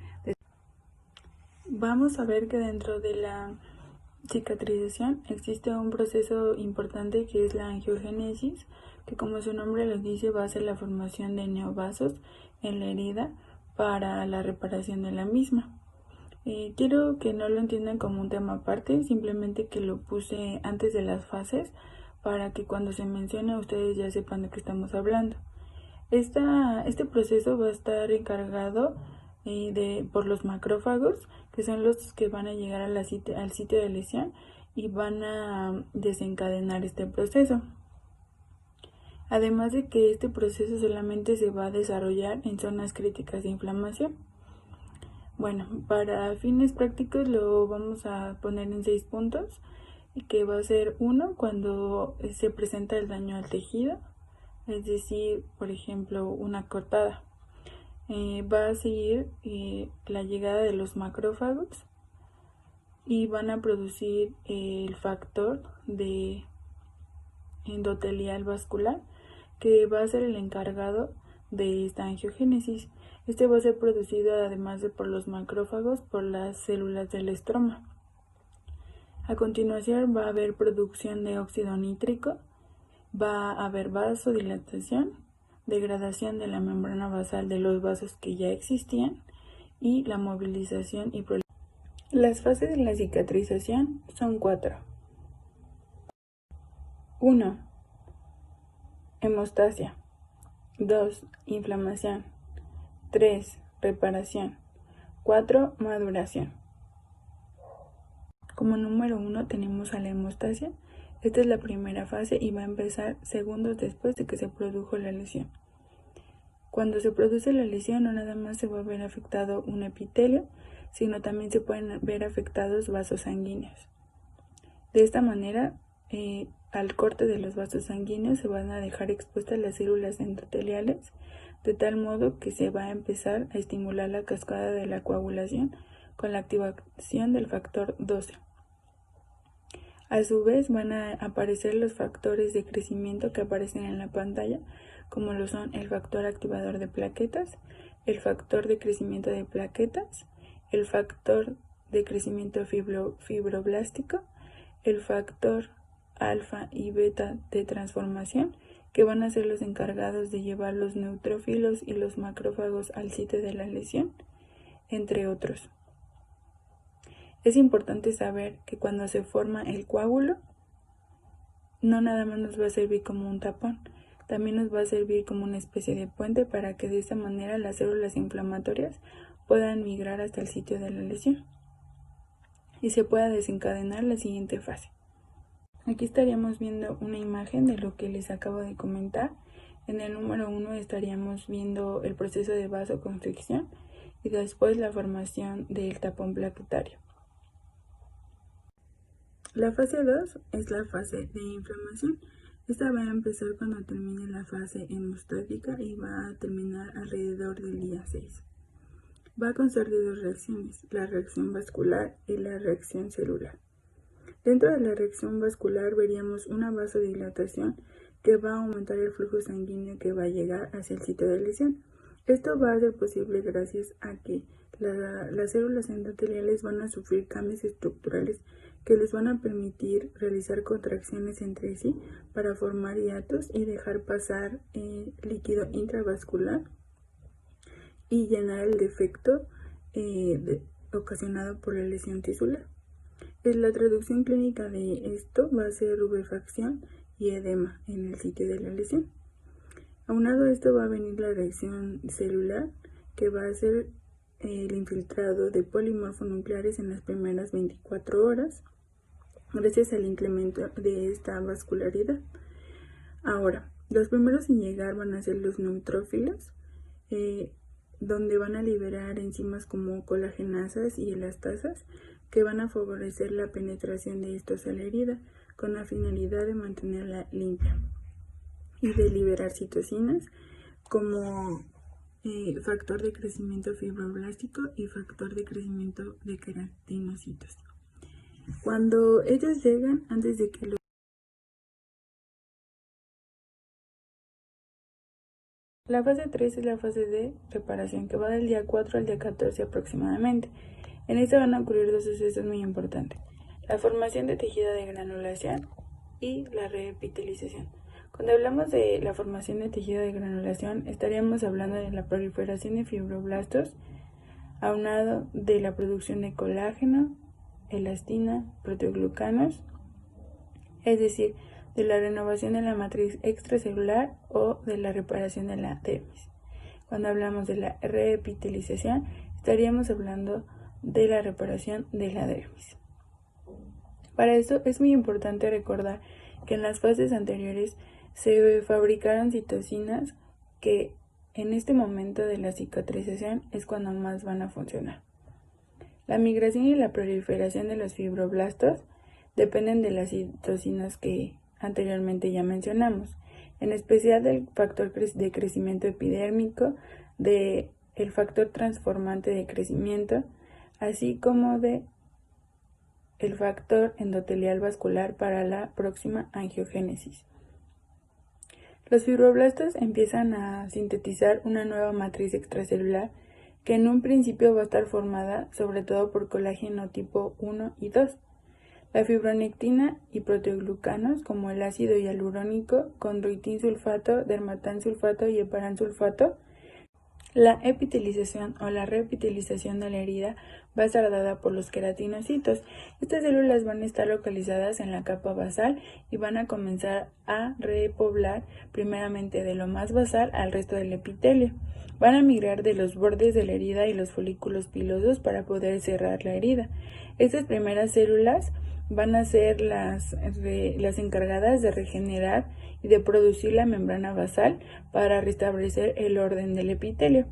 Vamos a ver que dentro de la cicatrización existe un proceso importante que es la angiogénesis, que como su nombre lo dice va a ser la formación de neovasos en la herida para la reparación de la misma. Quiero que no lo entiendan como un tema aparte, simplemente que lo puse antes de las fases para que cuando se mencione ustedes ya sepan de qué estamos hablando. Este proceso va a estar encargado por los macrófagos, que son los que van a llegar al sitio de lesión y van a desencadenar este proceso. Además de que este proceso solamente se va a desarrollar en zonas críticas de inflamación. Bueno, para fines prácticos lo vamos a poner en 6 puntos, que va a ser 1 cuando se presenta el daño al tejido, es decir, por ejemplo, una cortada. Va a seguir la llegada de los macrófagos y van a producir el factor de endotelial vascular, que va a ser el encargado de esta angiogénesis. Este va a ser producido además de por los macrófagos por las células del estroma. A continuación va a haber producción de óxido nítrico, va a haber vasodilatación, degradación de la membrana basal de los vasos que ya existían y la movilización y proliferación. Las fases de la cicatrización son 4. 1. Hemostasia. 2. Inflamación. 3. Reparación. 4. Maduración. Como número 1 tenemos a la hemostasia. Esta es la primera fase y va a empezar segundos después de que se produjo la lesión. Cuando se produce la lesión no nada más se va a ver afectado un epitelio, sino también se pueden ver afectados vasos sanguíneos. De esta manera, al corte de los vasos sanguíneos se van a dejar expuestas las células endoteliales, de tal modo que se va a empezar a estimular la cascada de la coagulación con la activación del factor 12. A su vez van a aparecer los factores de crecimiento que aparecen en la pantalla, como lo son el factor activador de plaquetas, el factor de crecimiento de plaquetas, el factor de crecimiento fibroblástico, el factor alfa y beta de transformación, que van a ser los encargados de llevar los neutrófilos y los macrófagos al sitio de la lesión, entre otros. Es importante saber que cuando se forma el coágulo, no nada más nos va a servir como un tapón, también nos va a servir como una especie de puente para que de esta manera las células inflamatorias puedan migrar hasta el sitio de la lesión y se pueda desencadenar la siguiente fase. Aquí estaríamos viendo una imagen de lo que les acabo de comentar. En el número 1 estaríamos viendo el proceso de vasoconstricción y después la formación del tapón plaquetario. La fase 2 es la fase de inflamación. Esta va a empezar cuando termine la fase hemostática y va a terminar alrededor del día 6. Va a constar de dos reacciones, la reacción vascular y la reacción celular. Dentro de la reacción vascular veríamos una vasodilatación que va a aumentar el flujo sanguíneo que va a llegar hacia el sitio de lesión. Esto va a ser posible gracias a que las células endoteliales van a sufrir cambios estructurales que les van a permitir realizar contracciones entre sí para formar hiatos y dejar pasar líquido intravascular y llenar el defecto ocasionado por la lesión tisular. La traducción clínica de esto va a ser rubefacción y edema en el sitio de la lesión. Aunado a esto va a venir la reacción celular, que va a ser el infiltrado de polimorfonucleares en las primeras 24 horas, gracias al incremento de esta vascularidad. Ahora, los primeros en llegar van a ser los neutrófilos, donde van a liberar enzimas como colagenasas y elastasas, que van a favorecer la penetración de estos a la herida, con la finalidad de mantenerla limpia, y de liberar citocinas como factor de crecimiento fibroblástico y factor de crecimiento de queratinocitos. Cuando ellos llegan, antes de que La fase 3 es la fase de reparación, que va del día 4 al día 14 aproximadamente. En esta van a ocurrir dos sucesos muy importantes: la formación de tejido de granulación y la reepitelización. Cuando hablamos de la formación de tejido de granulación, estaríamos hablando de la proliferación de fibroblastos, aunado de la producción de colágeno, elastina, proteoglucanos, es decir, de la renovación de la matriz extracelular o de la reparación de la dermis. Cuando hablamos de la reepitelización, estaríamos hablando de la reparación de la dermis. Para esto es muy importante recordar que en las fases anteriores se fabricaron citocinas que en este momento de la cicatrización es cuando más van a funcionar. La migración y la proliferación de los fibroblastos dependen de las citocinas que anteriormente ya mencionamos, en especial del factor de crecimiento epidérmico, del factor transformante de crecimiento, así como de el factor endotelial vascular para la próxima angiogénesis. Los fibroblastos empiezan a sintetizar una nueva matriz extracelular que en un principio va a estar formada sobre todo por colágeno tipo 1 y 2. La fibronectina y proteoglucanos como el ácido hialurónico, condroitinsulfato, dermatansulfato y heparansulfato. La epitelización o la reepitelización de la herida va a estar dada por los queratinocitos. Estas células van a estar localizadas en la capa basal y van a comenzar a repoblar primeramente de lo más basal al resto del epitelio. Van a migrar de los bordes de la herida y los folículos pilosos para poder cerrar la herida. Estas primeras células van a ser las encargadas de regenerar y de producir la membrana basal para restablecer el orden del epitelio.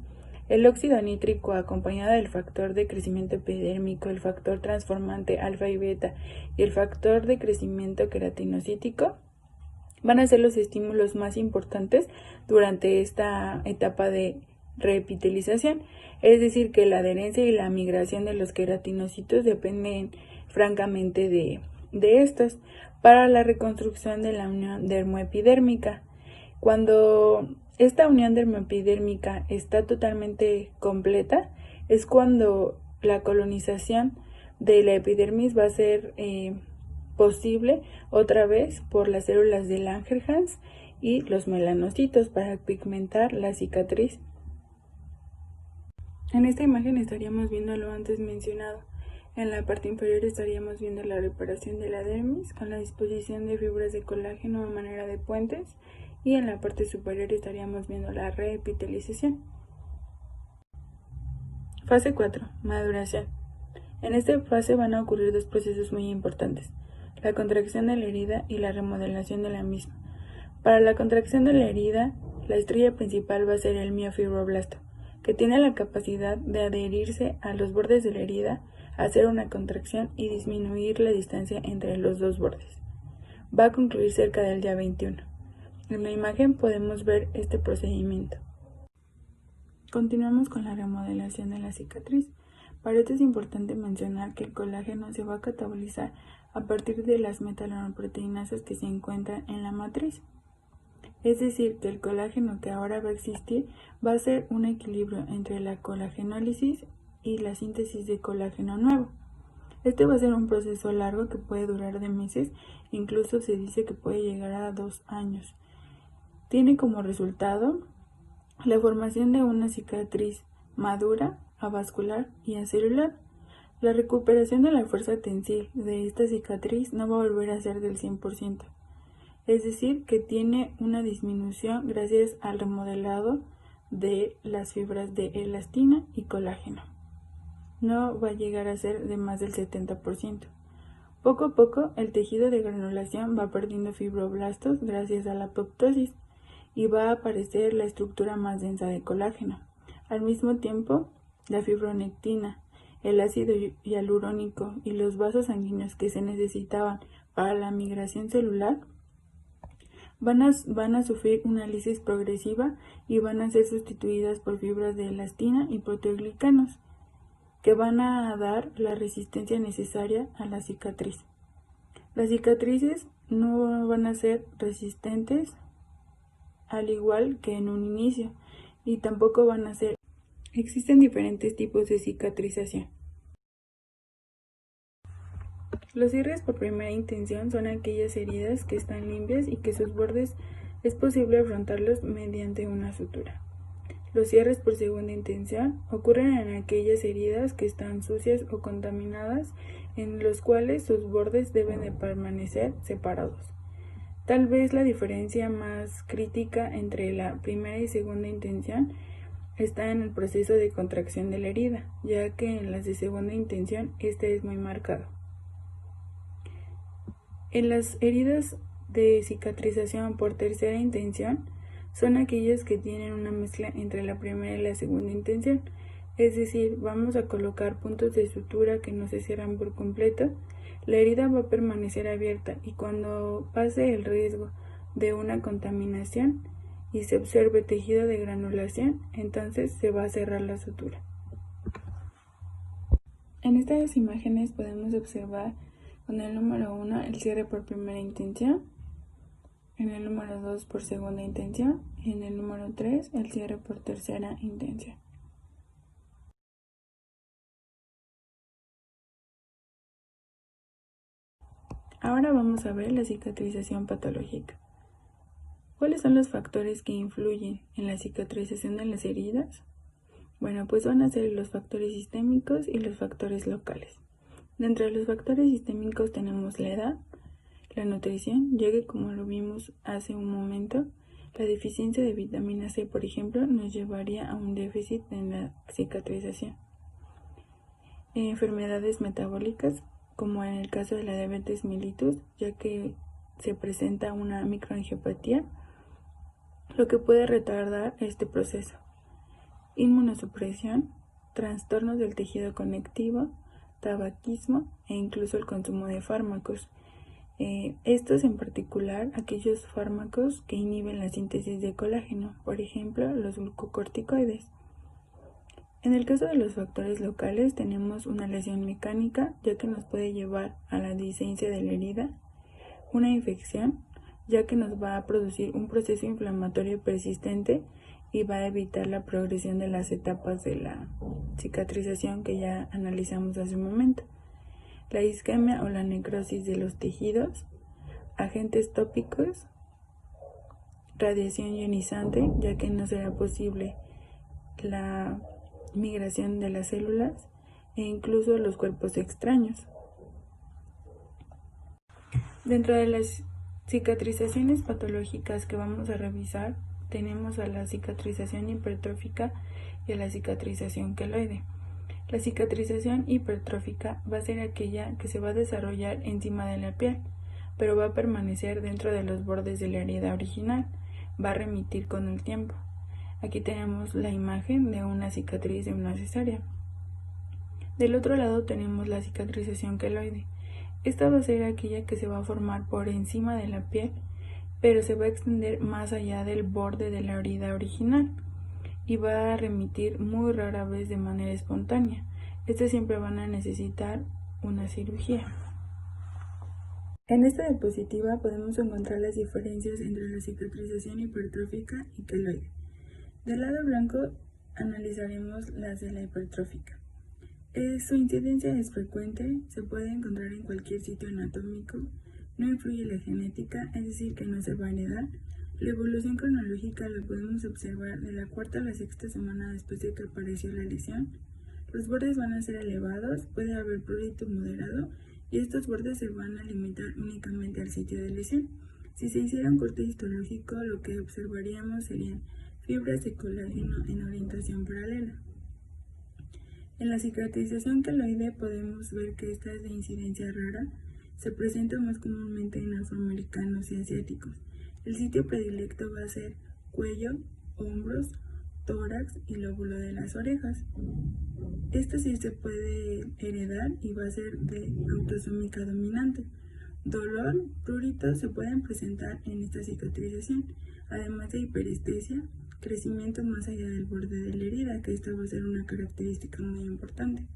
El óxido nítrico, acompañado del factor de crecimiento epidérmico, el factor transformante alfa y beta y el factor de crecimiento queratinocítico, van a ser los estímulos más importantes durante esta etapa de reepitelización, es decir, que la adherencia y la migración de los queratinocitos dependen francamente de estos para la reconstrucción de la unión dermoepidérmica. Cuando esta unión dermoepidérmica está totalmente completa, es cuando la colonización de la epidermis va a ser posible otra vez por las células de Langerhans y los melanocitos para pigmentar la cicatriz. En esta imagen estaríamos viendo lo antes mencionado. En la parte inferior estaríamos viendo la reparación de la dermis con la disposición de fibras de colágeno a manera de puentes, y en la parte superior estaríamos viendo la reepitelización. Fase 4. Maduración. En esta fase van a ocurrir dos procesos muy importantes: la contracción de la herida y la remodelación de la misma. Para la contracción de la herida, la estrella principal va a ser el miofibroblasto, que tiene la capacidad de adherirse a los bordes de la herida, hacer una contracción y disminuir la distancia entre los dos bordes. Va a concluir cerca del día 21. En la imagen podemos ver este procedimiento. Continuamos con la remodelación de la cicatriz. Para esto es importante mencionar que el colágeno se va a catabolizar a partir de las metalanoproteinasas que se encuentran en la matriz. Es decir, que el colágeno que ahora va a existir va a ser un equilibrio entre la colagenólisis y la síntesis de colágeno nuevo. Este va a ser un proceso largo que puede durar de meses, incluso se dice que puede llegar a 2 años. Tiene como resultado la formación de una cicatriz madura, avascular y acelular. La recuperación de la fuerza tensil de esta cicatriz no va a volver a ser del 100%. Es decir, que tiene una disminución gracias al remodelado de las fibras de elastina y colágeno. No va a llegar a ser de más del 70%. Poco a poco, el tejido de granulación va perdiendo fibroblastos gracias a la apoptosis y va a aparecer la estructura más densa de colágeno. Al mismo tiempo, la fibronectina, el ácido hialurónico y los vasos sanguíneos que se necesitaban para la migración celular van a sufrir una lisis progresiva y van a ser sustituidas por fibras de elastina y proteoglicanos, que van a dar la resistencia necesaria a la cicatriz. Las cicatrices no van a ser resistentes al igual que en un inicio, y tampoco van a ser. Existen diferentes tipos de cicatrización. Los cierres por primera intención son aquellas heridas que están limpias y que sus bordes es posible afrontarlos mediante una sutura. Los cierres por segunda intención ocurren en aquellas heridas que están sucias o contaminadas, en los cuales sus bordes deben de permanecer separados. Tal vez la diferencia más crítica entre la primera y segunda intención está en el proceso de contracción de la herida, ya que en las de segunda intención este es muy marcado. En las heridas de cicatrización por tercera intención son aquellas que tienen una mezcla entre la primera y la segunda intención, es decir, vamos a colocar puntos de sutura que no se cierran por completo. La herida va a permanecer abierta y cuando pase el riesgo de una contaminación y se observe tejido de granulación, entonces se va a cerrar la sutura. En estas imágenes podemos observar con el número 1 el cierre por primera intención, en el número 2 por segunda intención y en el número 3 el cierre por tercera intención. Ahora vamos a ver la cicatrización patológica. ¿Cuáles son los factores que influyen en la cicatrización de las heridas? Bueno, pues van a ser los factores sistémicos y los factores locales. Dentro de los factores sistémicos tenemos la edad, la nutrición, ya que como lo vimos hace un momento, la deficiencia de vitamina C, por ejemplo, nos llevaría a un déficit en la cicatrización. Enfermedades metabólicas, como en el caso de la diabetes mellitus, ya que se presenta una microangiopatía, lo que puede retardar este proceso. inmunosupresión, trastornos del tejido conectivo, tabaquismo e incluso el consumo de fármacos. Estos en particular, aquellos fármacos que inhiben la síntesis de colágeno, por ejemplo, los glucocorticoides. En el caso de los factores locales tenemos una lesión mecánica, ya que nos puede llevar a la dehiscencia de la herida, una infección, ya que nos va a producir un proceso inflamatorio persistente y va a evitar la progresión de las etapas de la cicatrización que ya analizamos hace un momento. La isquemia o la necrosis de los tejidos, agentes tópicos, radiación ionizante, ya que no será posible la migración de las células e incluso los cuerpos extraños. Dentro de las cicatrizaciones patológicas que vamos a revisar, tenemos a la cicatrización hipertrófica y a la cicatrización queloide. La cicatrización hipertrófica va a ser aquella que se va a desarrollar encima de la piel, pero va a permanecer dentro de los bordes de la herida original, va a remitir con el tiempo. Aquí tenemos la imagen de una cicatriz de una cesárea. Del otro lado tenemos la cicatrización queloide. Esta va a ser aquella que se va a formar por encima de la piel, pero se va a extender más allá del borde de la herida original y va a remitir muy rara vez de manera espontánea. Estas siempre van a necesitar una cirugía. En esta diapositiva podemos encontrar las diferencias entre la cicatrización hipertrófica y queloide. Del lado blanco analizaremos las de la hipertrófica. Su incidencia es frecuente, se puede encontrar en cualquier sitio anatómico, no influye la genética, es decir, que no se va a heredar. La evolución cronológica la podemos observar de la cuarta a la sexta semana después de que apareció la lesión. Los bordes van a ser elevados, puede haber prurito moderado y estos bordes se van a limitar únicamente al sitio de lesión. Si se hiciera un corte histológico, lo que observaríamos serían fibras de colágeno en orientación paralela. En la cicatrización queloide podemos ver que esta es de incidencia rara, se presenta más comúnmente en afroamericanos y asiáticos. El sitio predilecto va a ser cuello, hombros, tórax y lóbulo de las orejas. Esto sí se puede heredar y va a ser de autosómica dominante. Dolor, prurito se pueden presentar en esta cicatrización, además de hiperestesia, crecimiento más allá del borde de la herida, que esta va a ser una característica muy importante.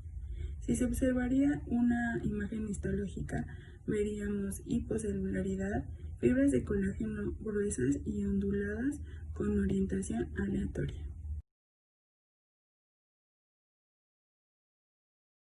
Si se observaría una imagen histológica, veríamos hipocelularidad, fibras de colágeno gruesas y onduladas con orientación aleatoria.